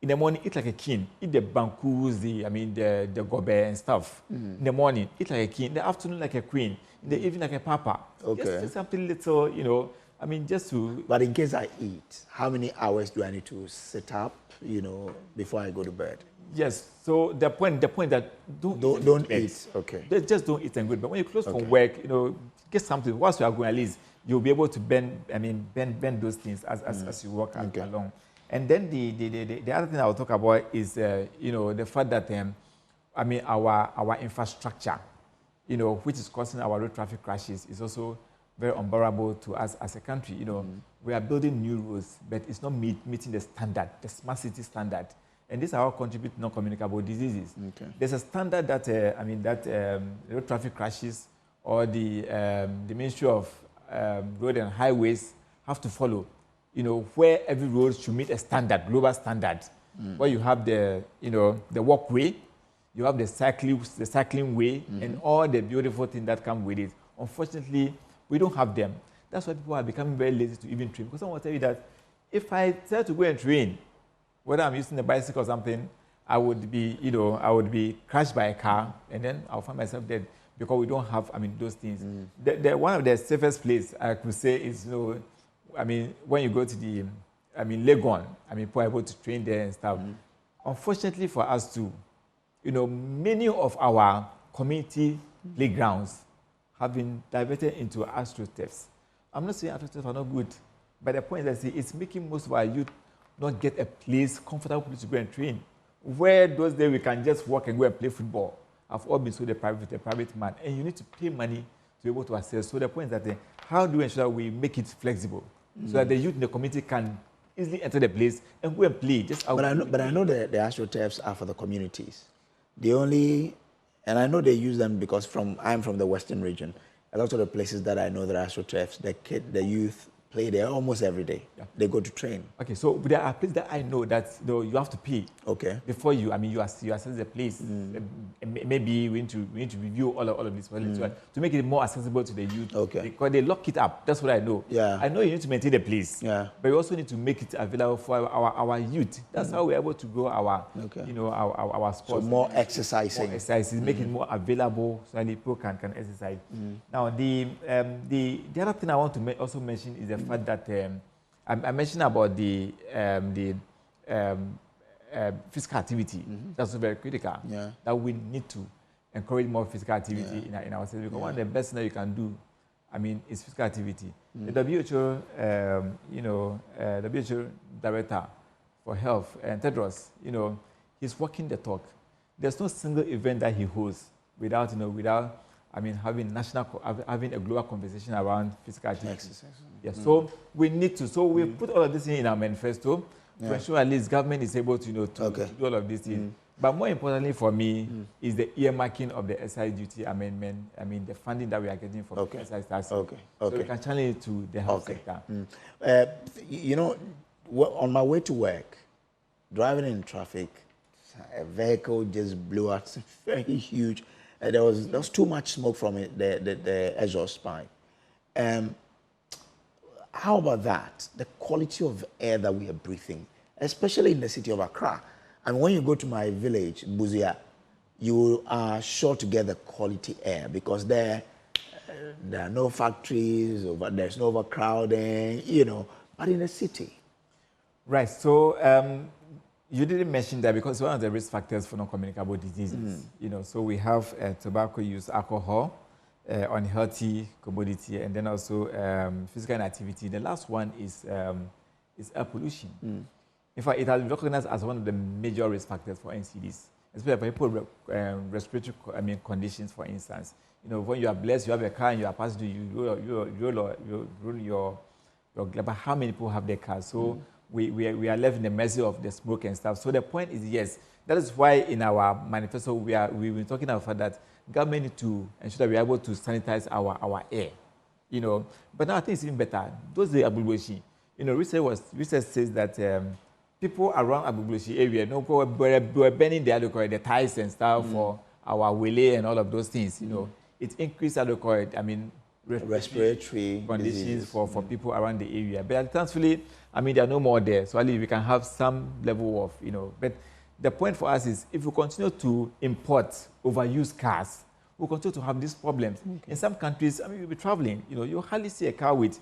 In the morning, eat like a king. Eat the bankus, the gobe and stuff. In the morning, eat like a king. In the afternoon, like a queen. In the evening, like a papa. Okay. Just something little, just to... But in case I eat, how many hours do I need to sit up, before I go to bed? Yes. So the point that don't eat. Okay. Just don't eat and go. But when you close from work, get something. Whilst you are going, at least you'll be able to bend those things as you walk along. And then the other thing I will talk about is the fact that our infrastructure, which is causing our road traffic crashes, is also very unbearable to us as a country. We are building new roads, but it's not meeting the standard, the smart city standard. And these are all contribute to non-communicable diseases. Okay. There's a standard that road traffic crashes or the Ministry of Road and Highways have to follow. Where every road should meet a standard, global standard. Where you have the walkway, you have the cycling way, and all the beautiful things that come with it. Unfortunately, we don't have them. That's why people are becoming very lazy to even train. Because someone will tell you that if I try to go and train, whether I'm using a bicycle or something, I would be crashed by a car, and then I'll find myself dead because we don't have, those things. One of the safest places I could say is, when you go to the, Legon, people are able to train there and stuff. Unfortunately for us too, many of our community playgrounds have been diverted into astroturfs. I'm not saying astroturfs are not good, but the point is that it's making most of our youth not get a comfortable place to go and train. Where those days we can just walk and go and play football have all been sold a private man, and you need to pay money to be able to access. So the point is that how do we ensure that we make it flexible so that the youth in the community can easily enter the place and go and play? But I know the astroturfs are for the communities. And I know they use them because I'm from the Western region. A lot of the places that I know that are astroturfs, the youth play there almost every day. Yeah. They go to train. Okay, so there are places that I know that you have to pay. Okay. Before you assess the place. Maybe we need to review all of this to make it more accessible to the youth. Okay. Because they lock it up. That's what I know. Yeah. I know you need to maintain the place. Yeah. But you also need to make it available for our youth. That's how we're able to grow our our sports. So more exercising. More exercises, make it more available so that people can exercise. Now the other thing I want to also mention is the fact that I mentioned about the physical activity. That's very critical. Yeah. That we need to encourage more physical activity in ourselves. Because one of the best things that you can do, is physical activity. The WHO Director for Health, Tedros, he's walking the talk. There's no single event that he hosts without having a global conversation around physical activity. Yeah. So we need to. So we put all of this in our manifesto to ensure at least government is able to do all of these things. But more importantly for me is the earmarking of the excise duty amendment. I mean, the funding that we are getting from the excise tax. Okay. So we can channel it to the health sector. You know, on my way to work, driving in traffic, a vehicle just blew out, very huge. There was too much smoke from it, the exhaust pipe. How about that? The quality of air that we are breathing, especially in the city of Accra. And when you go to my village, Buzia, you are sure to get the quality air because there are no factories, there's no overcrowding, you know, but in the city. Right. So you didn't mention that because one of the risk factors for non-communicable diseases, you know, so we have tobacco use, alcohol, unhealthy commodity, and then also physical inactivity. The last one is air pollution. In fact, it has been recognized as one of the major risk factors for NCDs, especially for people with respiratory conditions, for instance. You know, when you are blessed, you have a car and you are passing, you roll your but how many people have their cars? So we are left in the mercy of the smoke and stuff. So the point is, yes, that is why in our manifesto we've been talking about that government need to ensure that we are able to sanitize our air. You know, but now I think it's even better. Those the Abubloshi. You know, research says that people around Abubloshi area, were burning the ties and stuff for our wele and all of those things. You know, it increased respiratory conditions for people around the area. But thankfully, there are no more there. So at least we can have some level of, you know. But the point for us is if we continue to import overused cars, we'll continue to have these problems. Okay. In some countries, you'll be traveling, you know, you hardly see a car with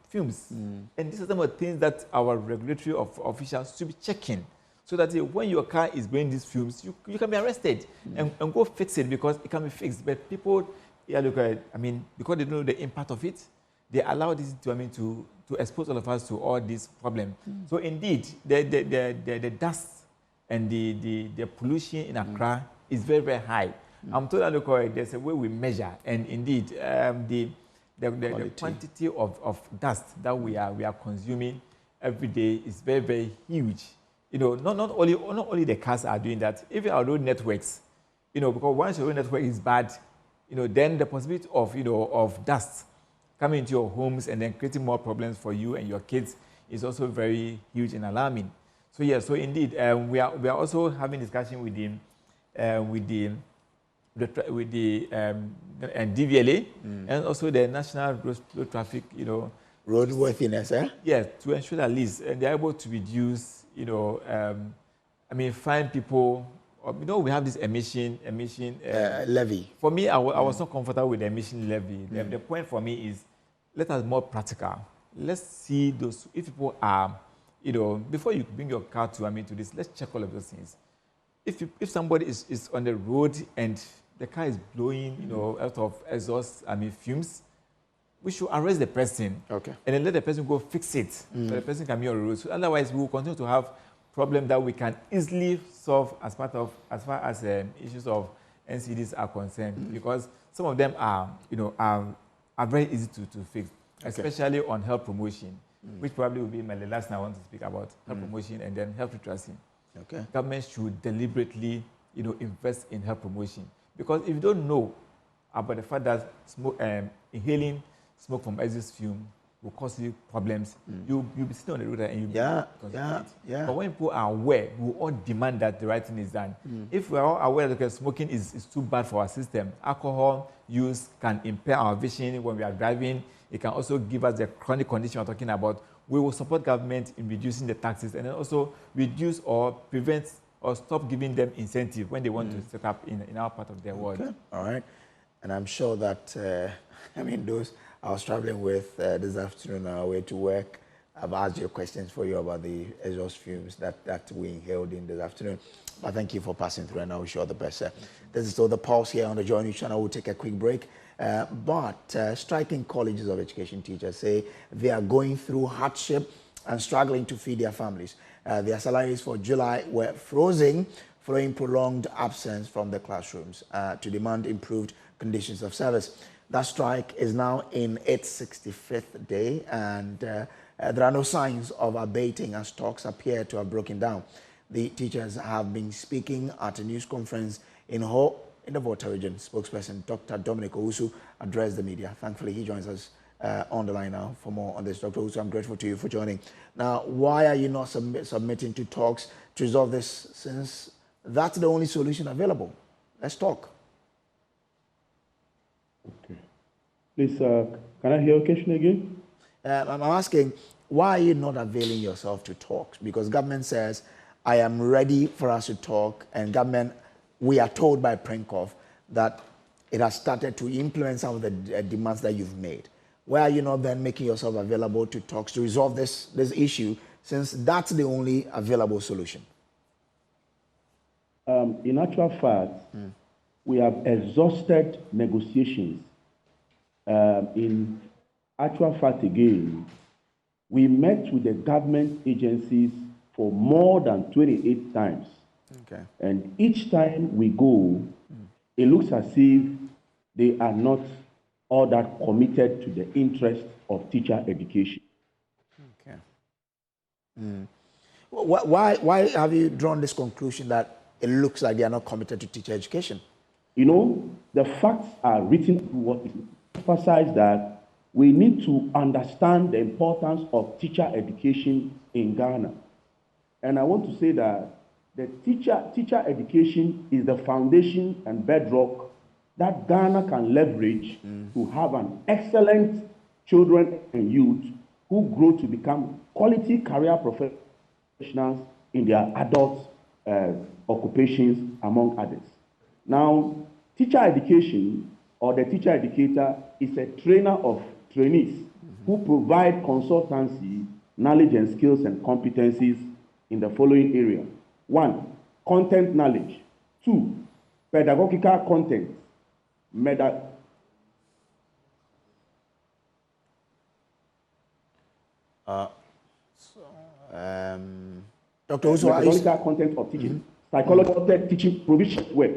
fumes. And these are some of the things that our regulatory officials should be checking. So that when your car is burning these fumes, you can be arrested and go fix it because it can be fixed. But people, because they don't know the impact of it, they allow this to expose all of us to all these problems. So indeed, the dust and the pollution in Accra is very, very high. I'm told that there's a way we measure, and indeed, the quantity of dust that we are consuming every day is very, very huge. You know, not only the cars are doing that, even our road networks, you know, because once your road network is bad, you know, then the possibility of dust coming into your homes and then creating more problems for you and your kids is also very huge and alarming. So yeah, so indeed, we are also having discussion with the DVLA and also the National Road Traffic, you know, roadworthiness, yes, to ensure that at least they're able to reduce, you know, find people. You know, we have this emission levy. For me, I was not comfortable with the emission levy. The point for me is, let us more practical. Let's see those. If people are, you know, before you bring your car to this, let's check all of those things. If somebody is on the road and the car is blowing, you know, out of exhaust, fumes, we should arrest the person. Okay. And then let the person go fix it. So the person can be on the road. So otherwise, we will continue to have problems that we can easily solve as far as issues of NCDs are concerned, because some of them are, you know, are very easy to fix, especially on health promotion, which probably will be my last thing I want to speak about, health promotion and then health literacy. Okay. Government should deliberately, you know, invest in health promotion, because if you don't know about the fact that inhaling smoke from exhaust fume will cause you problems, you'll be sitting on the road and you'll be But when people are aware, we will all demand that the right thing is done. If we are all aware that smoking is too bad for our system, alcohol use can impair our vision when we are driving. It can also give us the chronic condition we're talking about. We will support government in reducing the taxes and then also reduce or prevent or stop giving them incentive when they want to set up in our part of the world. Okay. All right. And I'm sure that, those I was traveling with this afternoon on our way to work, I've asked your questions for you about the exhaust fumes that we inhaled in this afternoon. But thank you for passing through, and I wish you all the best. This is still the Pulse here on the Joy News channel. We'll take a quick break. But striking colleges of education teachers say they are going through hardship and struggling to feed their families. Their salaries for July were frozen following prolonged absence from the classrooms to demand improved conditions of service. That strike is now in its 65th day, and there are no signs of abating as talks appear to have broken down. The teachers have been speaking at a news conference in Ho in the Volta region. Spokesperson Dr. Dominic Owusu addressed the media. Thankfully, he joins us on the line now for more on this. Dr. Owusu, I'm grateful to you for joining. Now, why are you not submitting to talks to resolve this, since that's the only solution available? Let's talk. Okay. Please, can I hear your question again? I'm asking, why are you not availing yourself to talks? Because government says, I am ready for us to talk, and government, we are told by Prinkov that it has started to implement some of the demands that you've made. Why are you not then making yourself available to talks to resolve this issue, since that's the only available solution? In actual fact, we have exhausted negotiations. In actual fact, again, we met with the government agencies for more than 28 times. Okay. And each time we go, it looks as if they are not all that committed to the interest of teacher education. Okay. Why have you drawn this conclusion that it looks like they are not committed to teacher education? You know, the facts are written what emphasize that we need to understand the importance of teacher education in Ghana. And I want to say that the teacher education is the foundation and bedrock that Ghana can leverage to have an excellent children and youth who grow to become quality career professionals in their adult occupations, among others. Now, teacher education, or the teacher educator, is a trainer of trainees who provide consultancy, knowledge and skills and competencies in the following area. 1, content knowledge. 2, pedagogical content. Dr. Owusu, pedagogical content of teaching, psychological teaching provision work,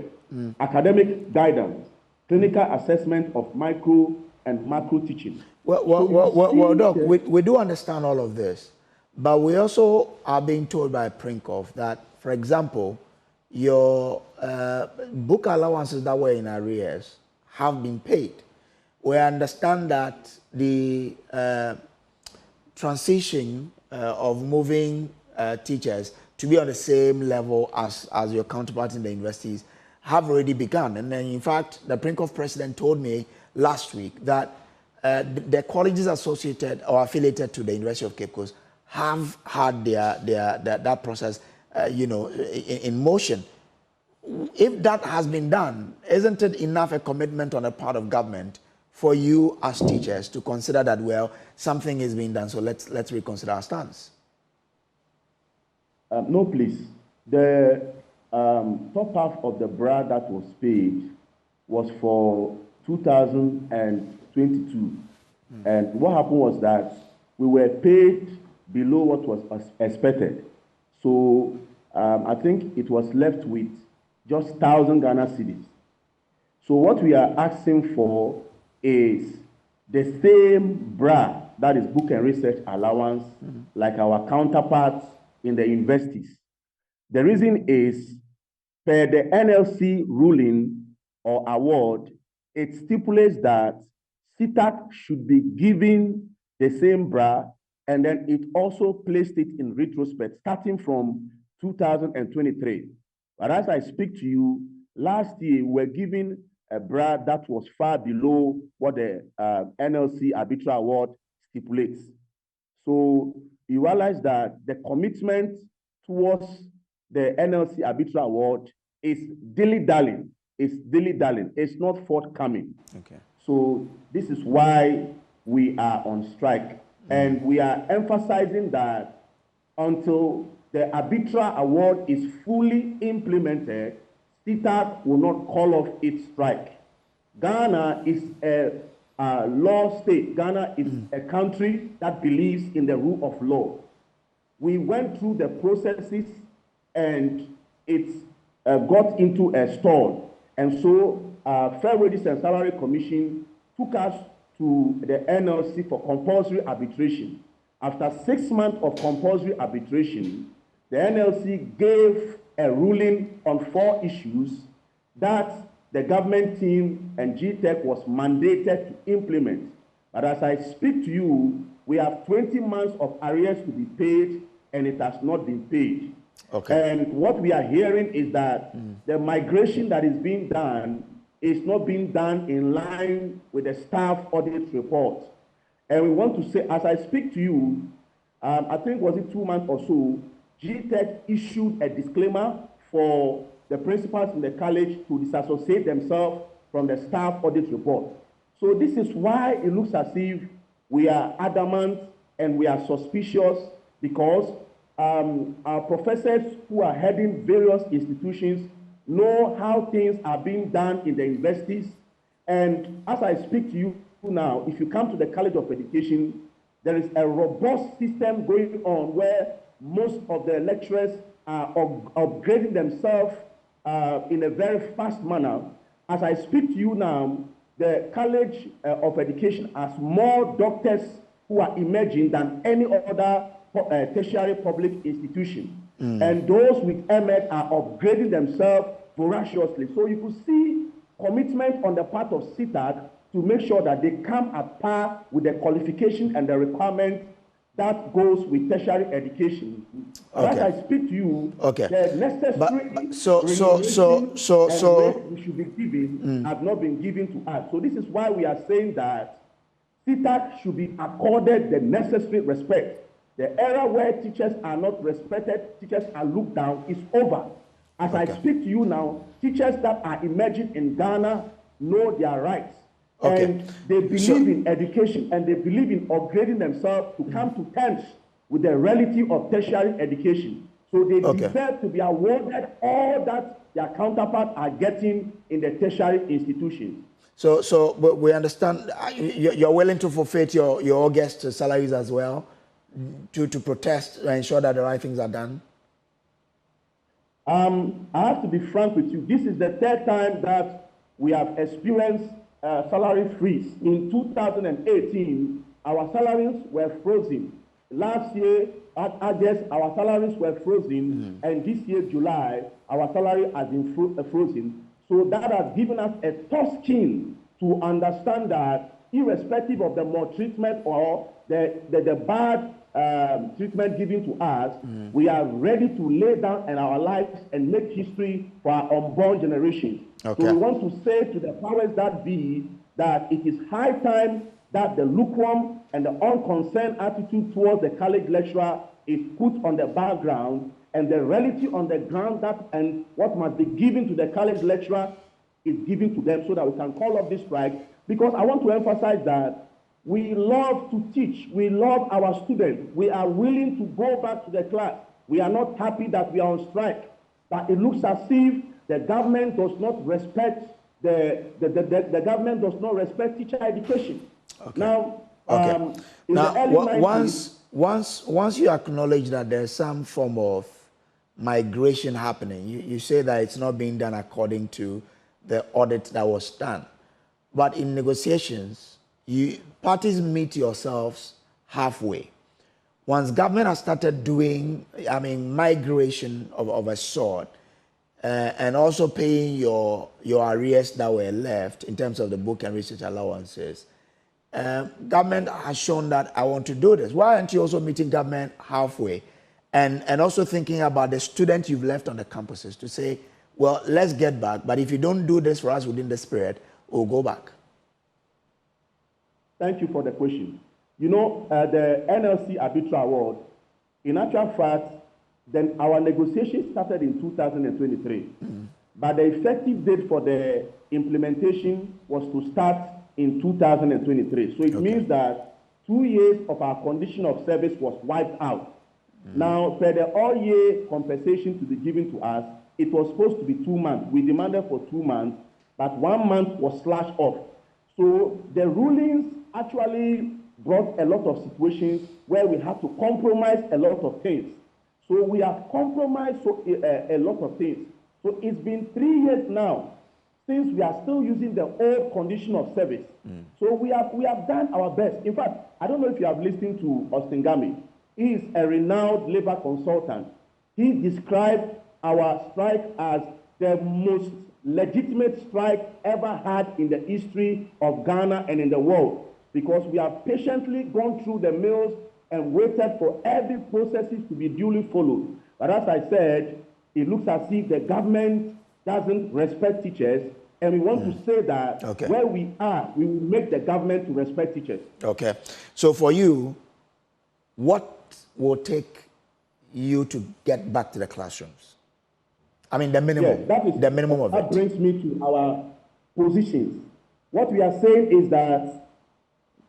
academic guidance, clinical assessment of micro and macro teaching. Well, Doc, we do understand all of this, but we also are being told by Prinkov that, for example, your book allowances that were in arrears have been paid. We understand that the transition of moving teachers to be on the same level as your counterparts in the universities have already begun. And then, in fact, the Prinkov president told me last week that the colleges associated or affiliated to the University of Cape Coast have had that process, in motion. If that has been done, isn't it enough a commitment on the part of government for you as teachers to consider that, well, something is being done, so let's reconsider our stance? No, please. The top half of the BRA that was paid was for 2022. And what happened was that we were paid below what was expected. So I think it was left with just 1,000 Ghana cedis. So what we are asking for is the same BRA, that is book and research allowance, like our counterparts in the universities. The reason is, per the NLC ruling or award, it stipulates that CETAG should be given the same BRA, and then it also placed it in retrospect starting from 2023. But as I speak to you, last year we were given a BRA that was far below what the NLC arbitral award stipulates. So you realize that the commitment towards the NLC arbitral award is dilly-dallying. It's dilly-dallying. It's not forthcoming. Okay. So this is why we are on strike. And we are emphasizing that until the arbitral award is fully implemented, CETAG will not call off its strike. Ghana is a law state. Ghana is a country that believes in the rule of law. We went through the processes and it got into a stall. And so Fair Wages and Salary Commission took us to the NLC for compulsory arbitration. After 6 months of compulsory arbitration, the NLC gave a ruling on 4 issues that the government team and GTEC was mandated to implement. But as I speak to you, we have 20 months of arrears to be paid, and it has not been paid. Okay. And what we are hearing is that the migration that is being done is not being done in line with the staff audit report. And we want to say, as I speak to you, I think was it 2 months or so, GTEC issued a disclaimer for the principals in the college to disassociate themselves from the staff audit report. So this is why it looks as if we are adamant and we are suspicious, because our professors who are heading various institutions know how things are being done in the universities. And as I speak to you now, if you come to the College of Education, there is a robust system going on where most of the lecturers are upgrading themselves in a very fast manner. As I speak to you now, the College of Education has more doctors who are emerging than any other tertiary public institution. And those with MEd are upgrading themselves voraciously. So you could see commitment on the part of CETAG to make sure that they come at par with the qualification and the requirement that goes with tertiary education. Okay. As I speak to you, okay. the necessary we should be given have not been given to us. So this is why we are saying that CETAG should be accorded the necessary respect. The era where teachers are not respected, teachers are looked down, is over. As I speak to you now, teachers that are emerging in Ghana know their rights. Okay. And they believe in education, and they believe in upgrading themselves to come to terms with the reality of tertiary education. So they deserve to be awarded all that their counterparts are getting in the tertiary institutions. So but we understand you're willing to forfeit your August salaries as well to protest and ensure that the right things are done? I have to be frank with you. This is the 3rd time that we have experienced salary freeze. In 2018, our salaries were frozen. Last year, at August, our salaries were frozen, and this year, July, our salary has been frozen. So that has given us a tough skin to understand that irrespective of the maltreatment or the bad treatment given to us, we are ready to lay down in our lives and make history for our unborn generation. Okay. So we want to say to the powers that be that it is high time that the lukewarm and the unconcerned attitude towards the college lecturer is put on the background, and the reality on the ground that and what must be given to the college lecturer is given to them, so that we can call off this strike. Because I want to emphasize that we love to teach. We love our students. We are willing to go back to the class. We are not happy that we are on strike. But it looks as if the government does not respect the government does not respect teacher education. Okay. Now, once you acknowledge that there's some form of migration happening, you say that it's not being done according to the audit that was done. But in negotiations, parties meet yourselves halfway. Once government has started doing, migration of a sort, and also paying your arrears that were left in terms of the book and research allowances, government has shown that I want to do this. Why aren't you also meeting government halfway and also thinking about the students you've left on the campuses to say, well, let's get back, but if you don't do this for us within the spirit, we'll go back? Thank you for the question. You know, the NLC Arbitral Award, in actual fact, then our negotiations started in 2023. But the effective date for the implementation was to start in 2023. So it means that 2 years of our condition of service was wiped out. Now, per the all-year compensation to be given to us, it was supposed to be 2 months. We demanded for 2 months, but 1 month was slashed off. So the rulings actually brought a lot of situations where we had to compromise a lot of things. So we have compromised a lot of things. So it's been 3 years now since we are still using the old condition of service. So we have done our best. In fact, I don't know if you have listened to Austin Gami. He is a renowned labor consultant. He described our strike as the most legitimate strike ever had in the history of Ghana and in the world, because we have patiently gone through the mills and waited for every processes to be duly followed. But as I said, it looks as if the government doesn't respect teachers, and we want to say that where we are, we will make the government to respect teachers. Okay. So for you, what will take you to get back to the classrooms? I mean, the minimum. Yes, that is the minimum of that it. brings me to our positions. What we are saying is that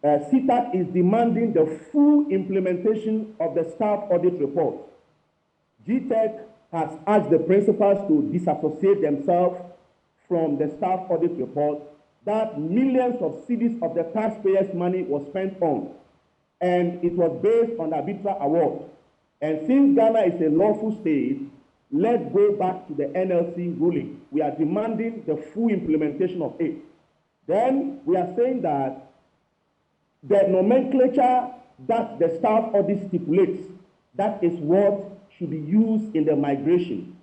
CETAG is demanding the full implementation of the staff audit report. GTEC has asked the principals to disassociate themselves from the staff audit report that millions of cedis of the taxpayers' money was spent on, and it was based on arbitral award. And since Ghana is a lawful state, let's go back to the NLC ruling. We are demanding the full implementation of it. Then we are saying that the nomenclature that the staff audit stipulates, that is what should be used in the migration.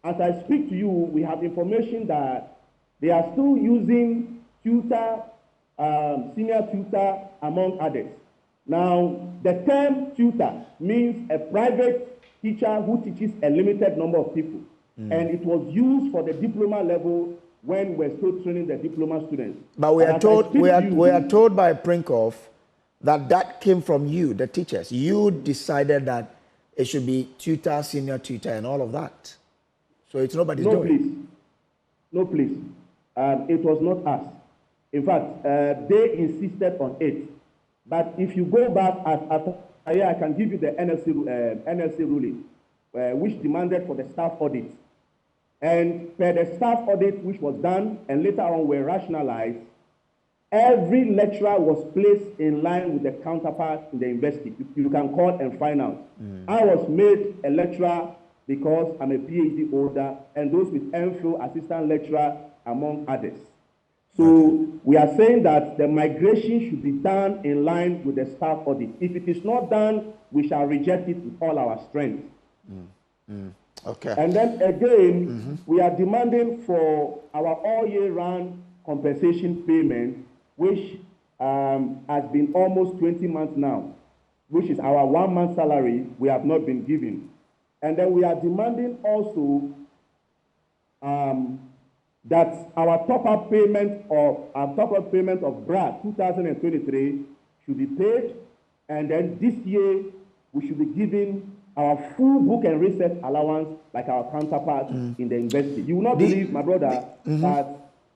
As I speak to you, we have information that they are still using tutor, senior tutor, among others. Now, the term tutor means a private teacher who teaches a limited number of people. And it was used for the diploma level when we're still training the diploma students. But we are told by Prinkov that came from you, the teachers. You decided that it should be tutor, senior tutor, and all of that. So it's nobody's doing. No, please. It was not us. In fact, they insisted on it. But if you go back, I can give you the NLC ruling, which demanded for the staff audit. And per the staff audit which was done and later on were rationalized, every lecturer was placed in line with the counterpart in the university. You can call and find out. I was made a lecturer because I'm a PhD holder, and those with MPhil assistant lecturer, among others. So we are saying that the migration should be done in line with the staff audit. If it is not done, we shall reject it with all our strength. Okay. And then again, we are demanding for our all year round compensation payment, which has been almost 20 months now, which is our 1 month salary we have not been given. And then we are demanding also that our top-up payment of BRAD 2023 should be paid, and then this year we should be giving our full book and research allowance like our counterparts in the university. You will not believe, my brother, that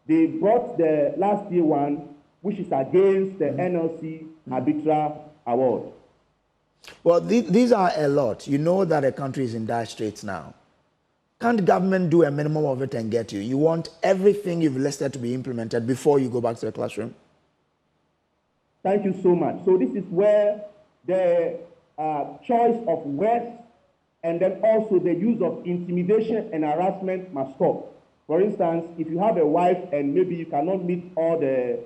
they brought the last year one, which is against the NLC arbitral award. Well, these are a lot. You know that a country is in dire straits now. Can't government do a minimum of it and get you? You want everything you've listed to be implemented before you go back to the classroom? Thank you so much. So this is where the choice of words and then also the use of intimidation and harassment must stop. For instance, if you have a wife and maybe you cannot meet all the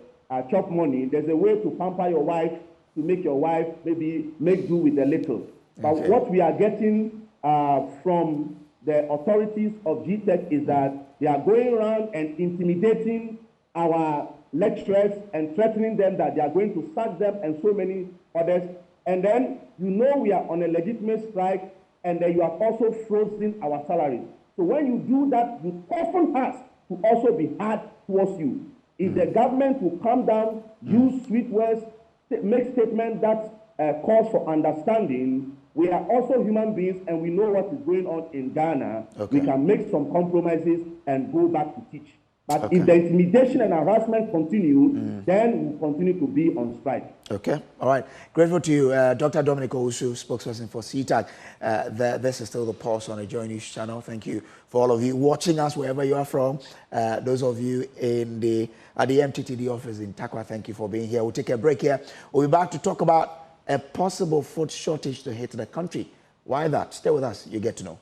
chop money, there's a way to pamper your wife to make your wife maybe make do with a little. But what we are getting from the authorities of GTEC is that they are going around and intimidating our lecturers and threatening them that they are going to sack them and so many others. And then you know we are on a legitimate strike, and then you have also frozen our salaries. So when you do that, you often has to also be hard towards you. If the government will come down, use sweet words, make statements that calls for understanding, we are also human beings and we know what is going on in Ghana. We can make some compromises and go back to teach. But if the intimidation and harassment continue, then we'll continue to be on strike. Okay, all right. Grateful to you, Dr. Dominic Owusu, spokesperson for CETAG. This is still the Pulse on the Joy News channel. Thank you for all of you watching us wherever you are from. Those of you at the MTTD office in Takwa, thank you for being here. We'll take a break here. We'll be back to talk about a possible food shortage to hit the country. Why that? Stay with us. You get to know.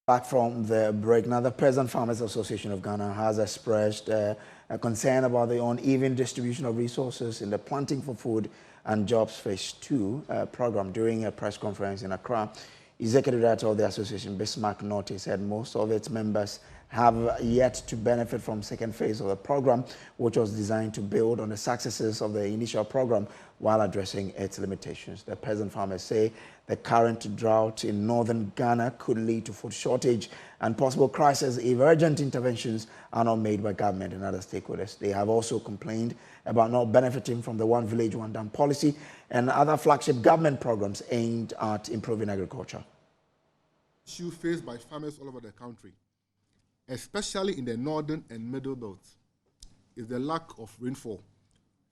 Back from the break. Now, the Peasant Farmers Association of Ghana has expressed a concern about the uneven distribution of resources in the Planting for Food and Jobs Phase 2 program during a press conference in Accra. Executive Director of the association, Bismarck Norte, said most of its members have yet to benefit from second phase of the program, which was designed to build on the successes of the initial program while addressing its limitations. The peasant farmers say the current drought in northern Ghana could lead to food shortage and possible crisis if urgent interventions are not made by government and other stakeholders. They have also complained about not benefiting from the One Village, One Dam policy and other flagship government programs aimed at improving agriculture. Issue faced by farmers all over the country, especially in the northern and middle belts, is the lack of rainfall,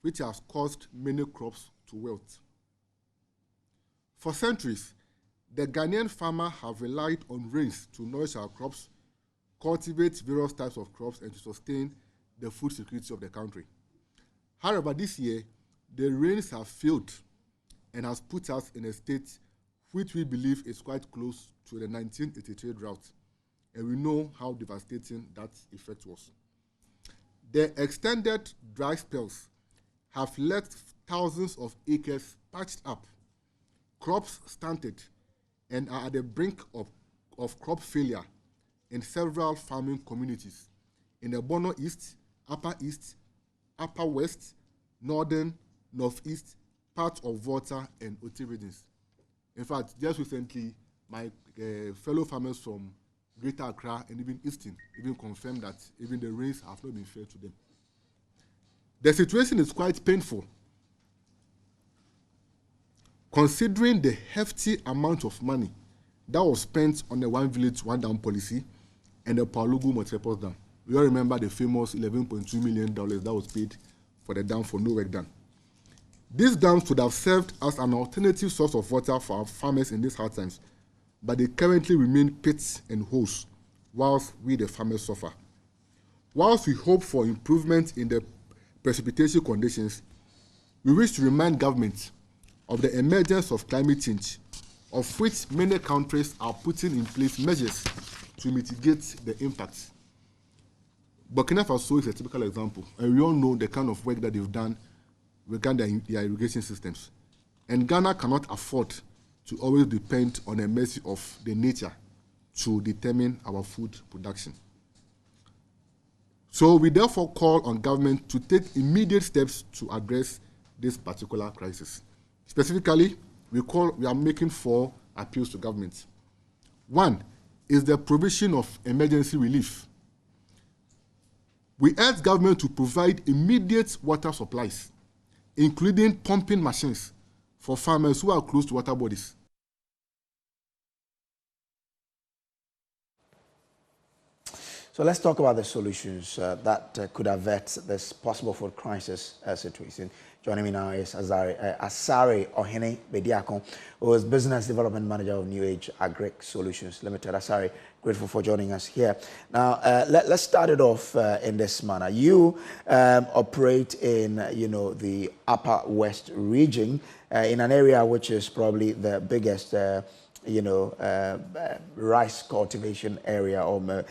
which has caused many crops to wilt. For centuries, the Ghanaian farmer have relied on rains to nourish our crops, cultivate various types of crops, and to sustain the food security of the country. However, this year, the rains have failed and has put us in a state which we believe is quite close to the 1983 drought. And we know how devastating that effect was. The extended dry spells have left thousands of acres parched up, crops stunted, and are at the brink of crop failure in several farming communities in the Bono East, Upper West, Northern, Northeast, parts of Volta, and Oti regions. In fact, just recently, my fellow farmers from Greater Accra and even Eastern even confirmed that even the rains have not been fair to them. The situation is quite painful, considering the hefty amount of money that was spent on the One Village, One Dam policy and the Palugu Multipurpose Dam. We all remember the famous $11.2 million that was paid for the dam for no work done. These dams would have served as an alternative source of water for our farmers in these hard times, but they currently remain pits and holes whilst we, the farmers, suffer. Whilst we hope for improvement in the precipitation conditions, we wish to remind government of the emergence of climate change, of which many countries are putting in place measures to mitigate the impacts. Burkina Faso is a typical example, and we all know the kind of work that they've done regarding their irrigation systems. And Ghana cannot afford to always depend on the mercy of the nature to determine our food production. So we therefore call on government to take immediate steps to address this particular crisis. Specifically, we are making 4 appeals to government. 1 is the provision of emergency relief. We urge government to provide immediate water supplies, including pumping machines for farmers who are close to water bodies. So let's talk about the solutions that could avert this possible food crisis situation. Joining me now is Asare Ohene Bediakon, who is Business Development Manager of New Age Agric Solutions Limited. Asare, grateful for joining us here. Now, let's start it off in this manner. You operate in, the Upper West region, in an area which is probably the biggest, rice cultivation area or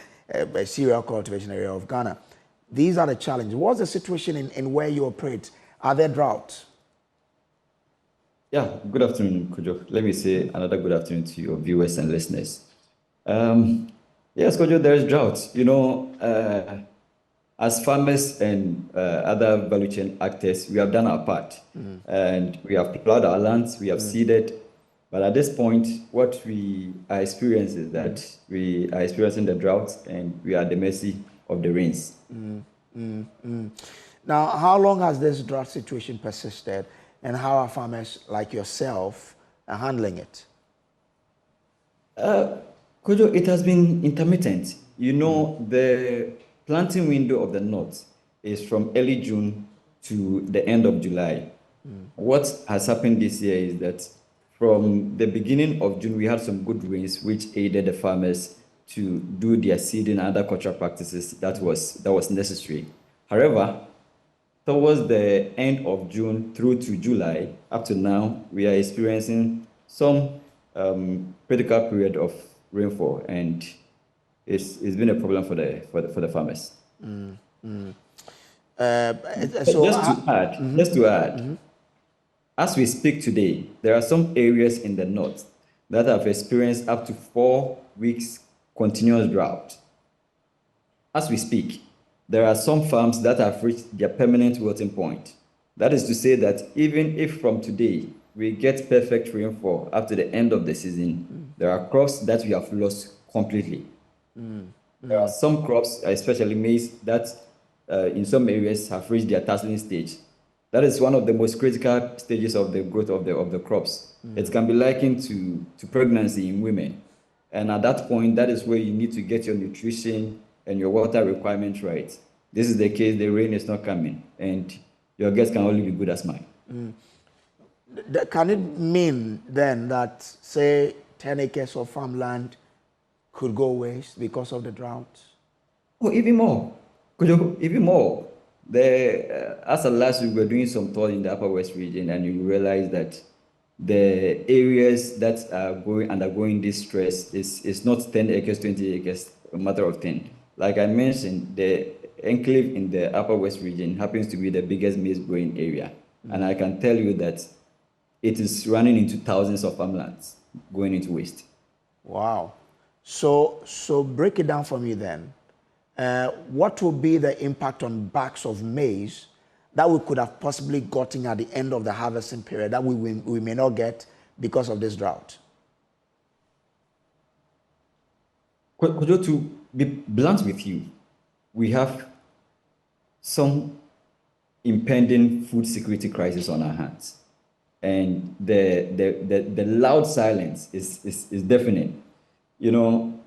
cereal cultivation area of Ghana. These are the challenges. What's the situation in where you operate? Are there droughts? Yeah, good afternoon, Kojo. Let me say another good afternoon to your viewers and listeners. Yes, Kojo, there is drought. As farmers and other value chain actors, we have done our part. And we have plowed our lands, we have seeded. But at this point, what we are experiencing is that we are experiencing the drought and we are at the mercy of the rains. Now, how long has this drought situation persisted and how are farmers like yourself handling it? Kojo, it has been intermittent. The planting window of the north is from early June to the end of July. What has happened this year is that from the beginning of June, we had some good rains, which aided the farmers to do their seeding and other cultural practices that was necessary. However, towards the end of June through to July, up to now, we are experiencing some critical period of rainfall, and it's been a problem for the farmers. Just to add, as we speak today, there are some areas in the north that have experienced up to 4 weeks continuous drought. As we speak, there are some farms that have reached their permanent wilting point. That is to say that even if from today we get perfect rainfall up to the end of the season, there are crops that we have lost completely. There are some crops, especially maize, that in some areas have reached their tasseling stage. That is one of the most critical stages of the growth of the crops. It can be likened to pregnancy in women. And at that point, that is where you need to get your nutrition and your water requirements right. This is the case, the rain is not coming, and your guess can only be good as mine. Can it mean then that, say, 10 acres of farmland could go waste because of the drought? Oh, even more. Even more. As of last week, we were doing some tours in the Upper West region, and you realize that the areas that are undergoing this stress is not 10 acres, 20 acres, a matter of 10. Like I mentioned, the enclave in the Upper West region happens to be the biggest maize growing area. And I can tell you that it is running into thousands of farmlands going into waste. Wow. So break it down for me then. What will be the impact on bags of maize that we could have possibly gotten at the end of the harvesting period that we may not get because of this drought? To be blunt with you, we have some impending food security crisis on our hands. And the loud silence is deafening. You know,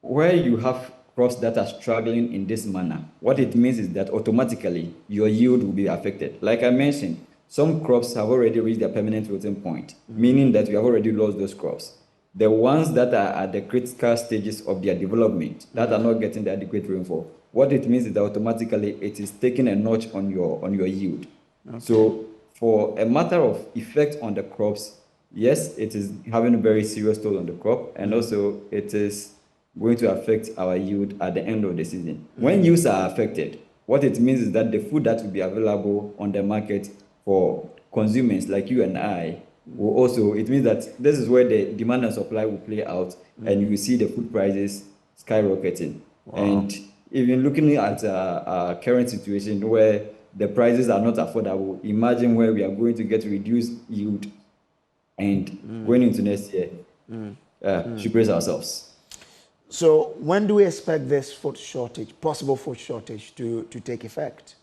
where you have crops that are struggling in this manner, what it means is that automatically your yield will be affected. Like I mentioned, some crops have already reached their permanent wilting point, meaning that we have already lost those crops. The ones that are at the critical stages of their development, that are not getting the adequate rainfall, what it means is that automatically it is taking a notch on your yield. Okay. So for a matter of effect on the crops, yes, it is having a very serious toll on the crop, and also it is going to affect our yield at the end of the season. When yields are affected, what it means is that the food that will be available on the market for consumers like you and I will also, it means that this is where the demand and supply will play out, and you will see the food prices skyrocketing. Wow. And even looking at our current situation where the prices are not affordable, imagine where we are going to get reduced yield and going into next year, should brace ourselves. So when do we expect this food shortage, possible food shortage, to take effect?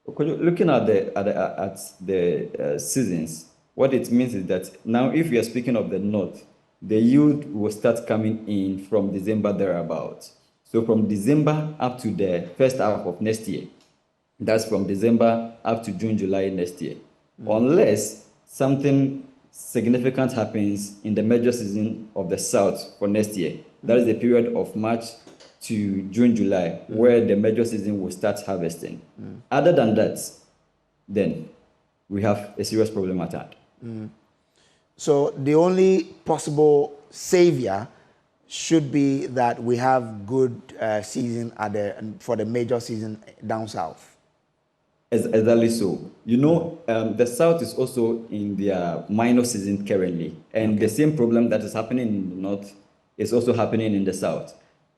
Looking at the seasons, what it means is that now if we are speaking of the north, the yield will start coming in from December thereabouts. So from December up to the first half of next year, that's from December up to June, July next year. Unless something significant happens in the major season of the south for next year. That is the period of March to June, July, where the major season will start harvesting. Other than that, then we have a serious problem at hand. So the only possible savior should be that we have good season for the major season down south. Exactly so. You know, the south is also in their minor season currently, and the same problem that is happening in the north is also happening in the south.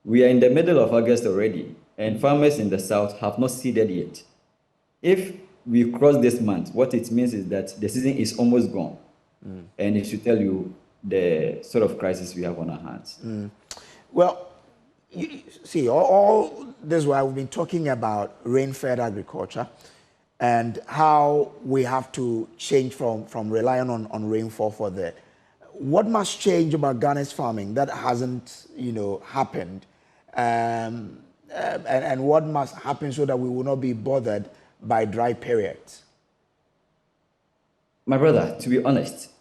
We are in the middle of August already, and farmers in the south have not seeded yet. If we cross this month, what it means is that the season is almost gone, and it should tell you the sort of crisis we have on our hands. Well, you see, all this while we've been talking about rain-fed agriculture and how we have to change from relying on rainfall for that. What must change about Ghana's farming that hasn't, happened? And what must happen so that we will not be bothered by dry periods? My brother, to be honest,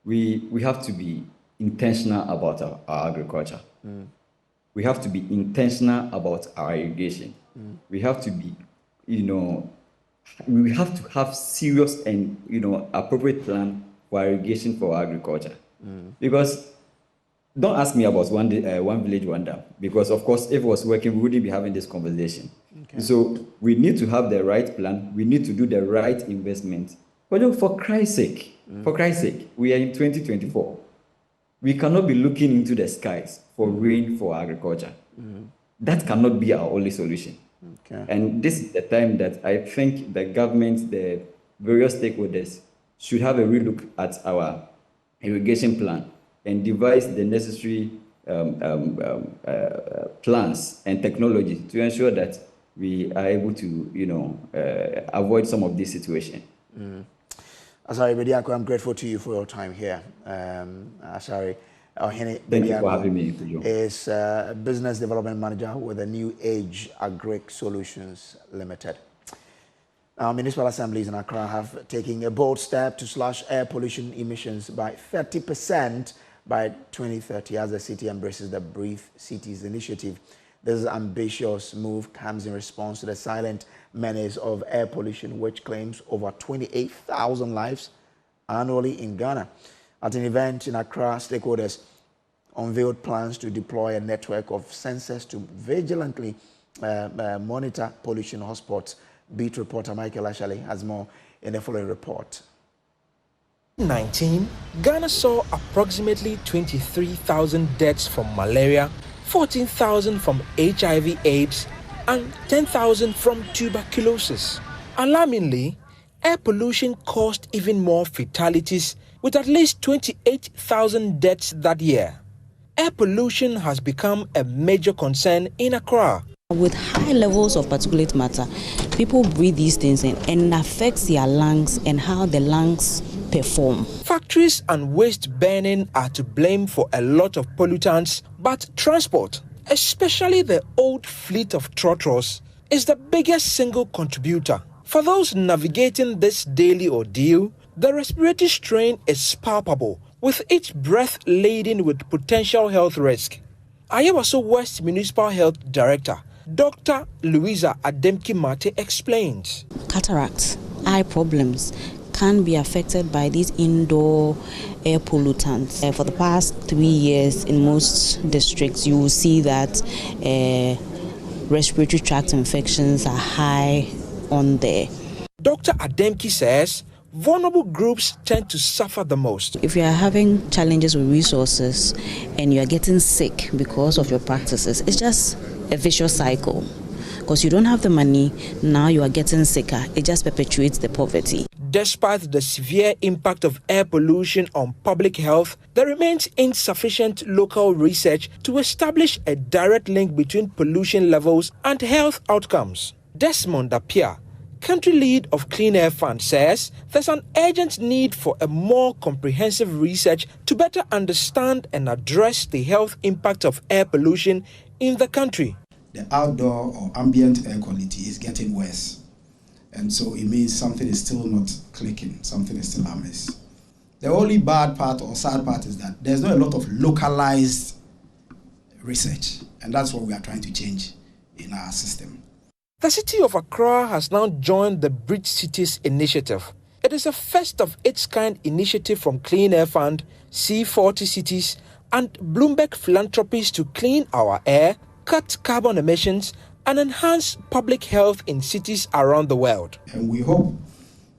we have to be intentional about our agriculture. We have to be intentional about our irrigation. We have to be, we have to have serious and, appropriate plan for irrigation for agriculture. Because don't ask me about one village, one dam, because of course, if it was working, we wouldn't be having this conversation. Okay. So we need to have the right plan. We need to do the right investment. But look, for Christ's sake, we are in 2024. We cannot be looking into the skies for rain for agriculture. That cannot be our only solution. Okay. And this is the time that I think the government, the various stakeholders, should have a relook at our irrigation plan and devise the necessary plans and technology to ensure that we are able to, avoid some of this situation. Asari Bediako, I'm grateful to you for your time here. Asari, thank you for having me. Is Business Development Manager with the New Age Agric Solutions Limited. Now, municipal assemblies in Accra have taken a bold step to slash air pollution emissions by 30% by 2030 as the city embraces the Breathe Cities initiative. This ambitious move comes in response to the silent menace of air pollution, which claims over 28,000 lives annually in Ghana. At an event in Accra, stakeholders unveiled plans to deploy a network of sensors to vigilantly monitor pollution hotspots. Beat reporter Michael Ashley has more in the following report. 2019, Ghana saw approximately 23,000 deaths from malaria, 14,000 from HIV/AIDS, and 10,000 from tuberculosis. Alarmingly, air pollution caused even more fatalities, with at least 28,000 deaths that year. Air pollution has become a major concern in Accra. With high levels of particulate matter, people breathe these things in and it affects their lungs and how the lungs perform. Factories and waste burning are to blame for a lot of pollutants, but transport, especially the old fleet of trotros, is the biggest single contributor. For those navigating this daily ordeal, the respiratory strain is palpable, with each breath laden with potential health risk. Ayawaso West Municipal Health Director, Dr. Louisa Ademki-Mate explains. Cataracts, eye problems can be affected by these indoor air pollutants. For the past 3 years, in most districts, you will see that respiratory tract infections are high on there. Dr. Ademki says vulnerable groups tend to suffer the most. If you are having challenges with resources and you are getting sick because of your practices, it's just a vicious cycle. Because you don't have the money, now you are getting sicker. It just perpetuates the poverty. Despite the severe impact of air pollution on public health, there remains insufficient local research to establish a direct link between pollution levels and health outcomes. Desmond Appiah, country lead of Clean Air Fund, says there's an urgent need for a more comprehensive research to better understand and address the health impact of air pollution in the country. The outdoor or ambient air quality is getting worse. And so it means something is still not clicking, something is still amiss. The only bad part or sad part is that there's not a lot of localized research, and that's what we are trying to change in our system. The city of Accra has now joined the Breathe Cities initiative. It is a first of its kind initiative from Clean Air Fund, C40 Cities, and Bloomberg Philanthropies to clean our air, cut carbon emissions, and enhance public health in cities around the world. And we hope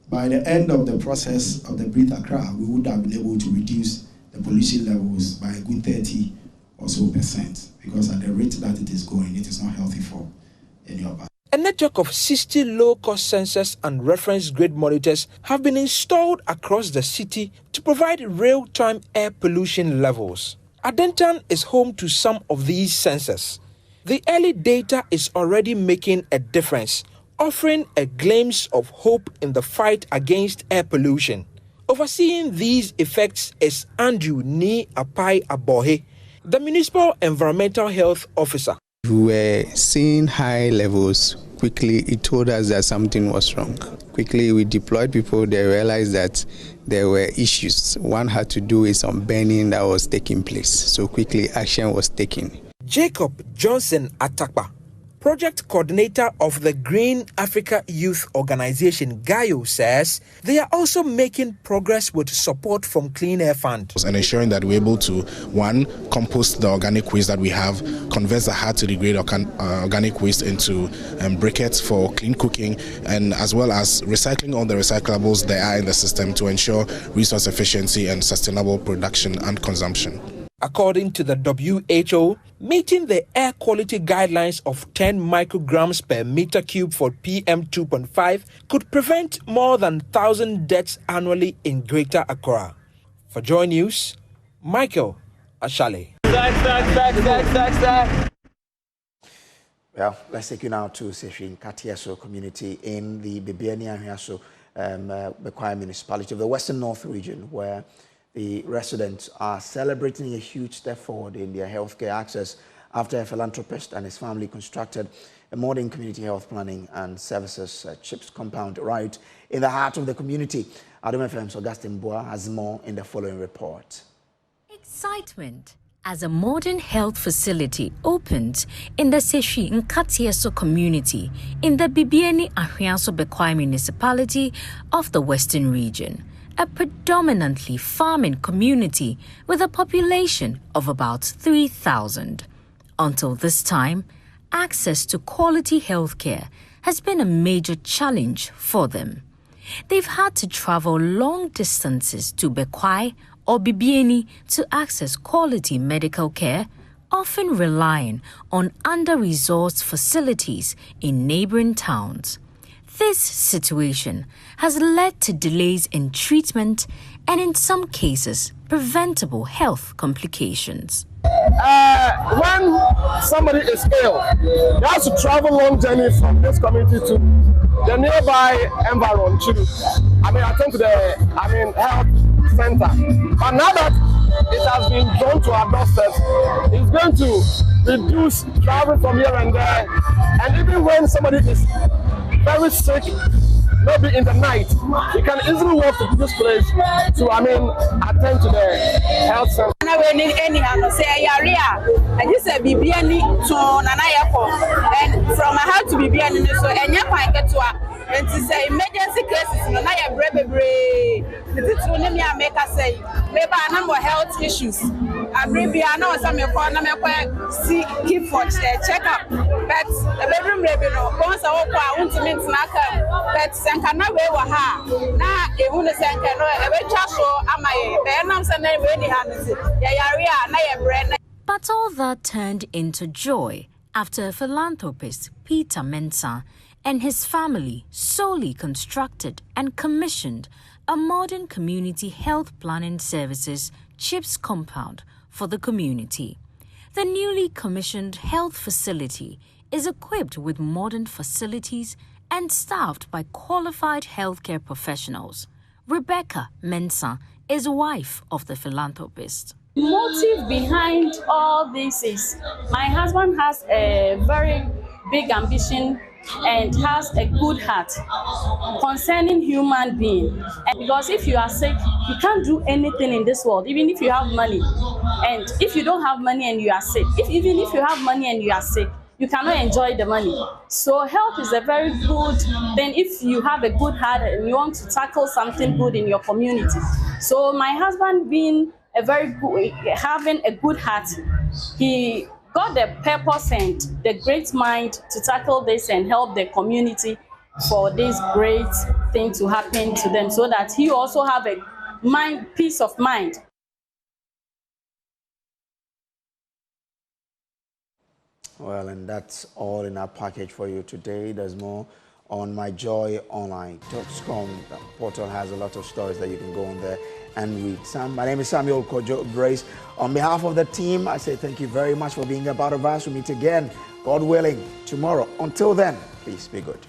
by the end of the process of the Breathe Accra, we would have been able to reduce the pollution levels by a good 30% or so, because at the rate that it is going, it is not healthy for any of us. A network of 60 low-cost sensors and reference grid monitors have been installed across the city to provide real-time air pollution levels. Adentan is home to some of these sensors. The early data is already making a difference, offering a glimpse of hope in the fight against air pollution. Overseeing these effects is Andrew Ni Apai Abohe, the Municipal Environmental Health Officer. We were seeing high levels. Quickly, it told us that something was wrong. Quickly, we deployed people. They realized that there were issues. One had to do with some burning that was taking place. So quickly, action was taken. Jacob Johnson Atakpa, project coordinator of the Green Africa Youth Organization, GAYO, says they are also making progress with support from Clean Air Fund. And ensuring that we're able to, one, compost the organic waste that we have, convert the hard to degrade organic waste into briquettes for clean cooking, and as well as recycling all the recyclables there are in the system to ensure resource efficiency and sustainable production and consumption. According to the WHO, meeting the air quality guidelines of 10 micrograms per meter cube for PM 2.5 could prevent more than 1,000 deaths annually in Greater Accra. For Joy News, Michael Ashale. Well, let's take you now to Seshin Katieso community in the Bibiani Ahiaso Bekwai municipality of the Western North region, where the residents are celebrating a huge step forward in their healthcare access after a philanthropist and his family constructed a modern community health planning and services CHIPS compound right in the heart of the community. Adam FM's Augustine Boa has more in the following report. Excitement as a modern health facility opened in the Seshi Nkatieso community in the Bibiani Ahiaso Bekwai municipality of the Western region, a predominantly farming community with a population of about 3,000. Until this time, access to quality healthcare has been a major challenge for them. They've had to travel long distances to Bekwai or Bibiani to access quality medical care, often relying on under-resourced facilities in neighboring towns. This situation has led to delays in treatment and, in some cases, preventable health complications. When somebody is ill, they have to travel long journey from this community to the nearby environment to, attend to the, health center. But now that it has been drawn to our doorstep, it's going to reduce travel from here and there. And even when somebody is very sick, maybe in the night, you can easily walk to this place to, attend to the health center. And from a house to Bibiani, so and to say emergency cases, no, I have the make us say, maybe a number of health issues. I bring know some see keep for check-up, but the bedroom revenue, once I want to meet snacker, but Sankana we ha. Now, a woman sank a better show, am I? The announcement really has it. But all that turned into joy after philanthropist Peter Mensah and his family solely constructed and commissioned a modern community health planning services CHIPS compound for the community. The newly commissioned health facility is equipped with modern facilities and staffed by qualified healthcare professionals. Rebecca Mensah is wife of the philanthropist. The motive behind all this is my husband has a very big ambition and has a good heart concerning human being. And because if you are sick, you can't do anything in this world, even if you have money. And if you don't have money and you are sick, even if you have money and you are sick, you cannot enjoy the money. So health is a very good thing if you have a good heart and you want to tackle something good in your community. So my husband being a very good, having a good heart, he got the purpose and the great mind to tackle this and help the community for this great thing to happen to them, so that he also have a peace of mind. Well, and that's all in our package for you today. There's more on myjoyonline.com. The portal has a lot of stories that you can go on there and read. My name is Samuel Kojo Brace. On behalf of the team, I say thank you very much for being a part of us. We'll meet again, God willing, tomorrow. Until then, please be good.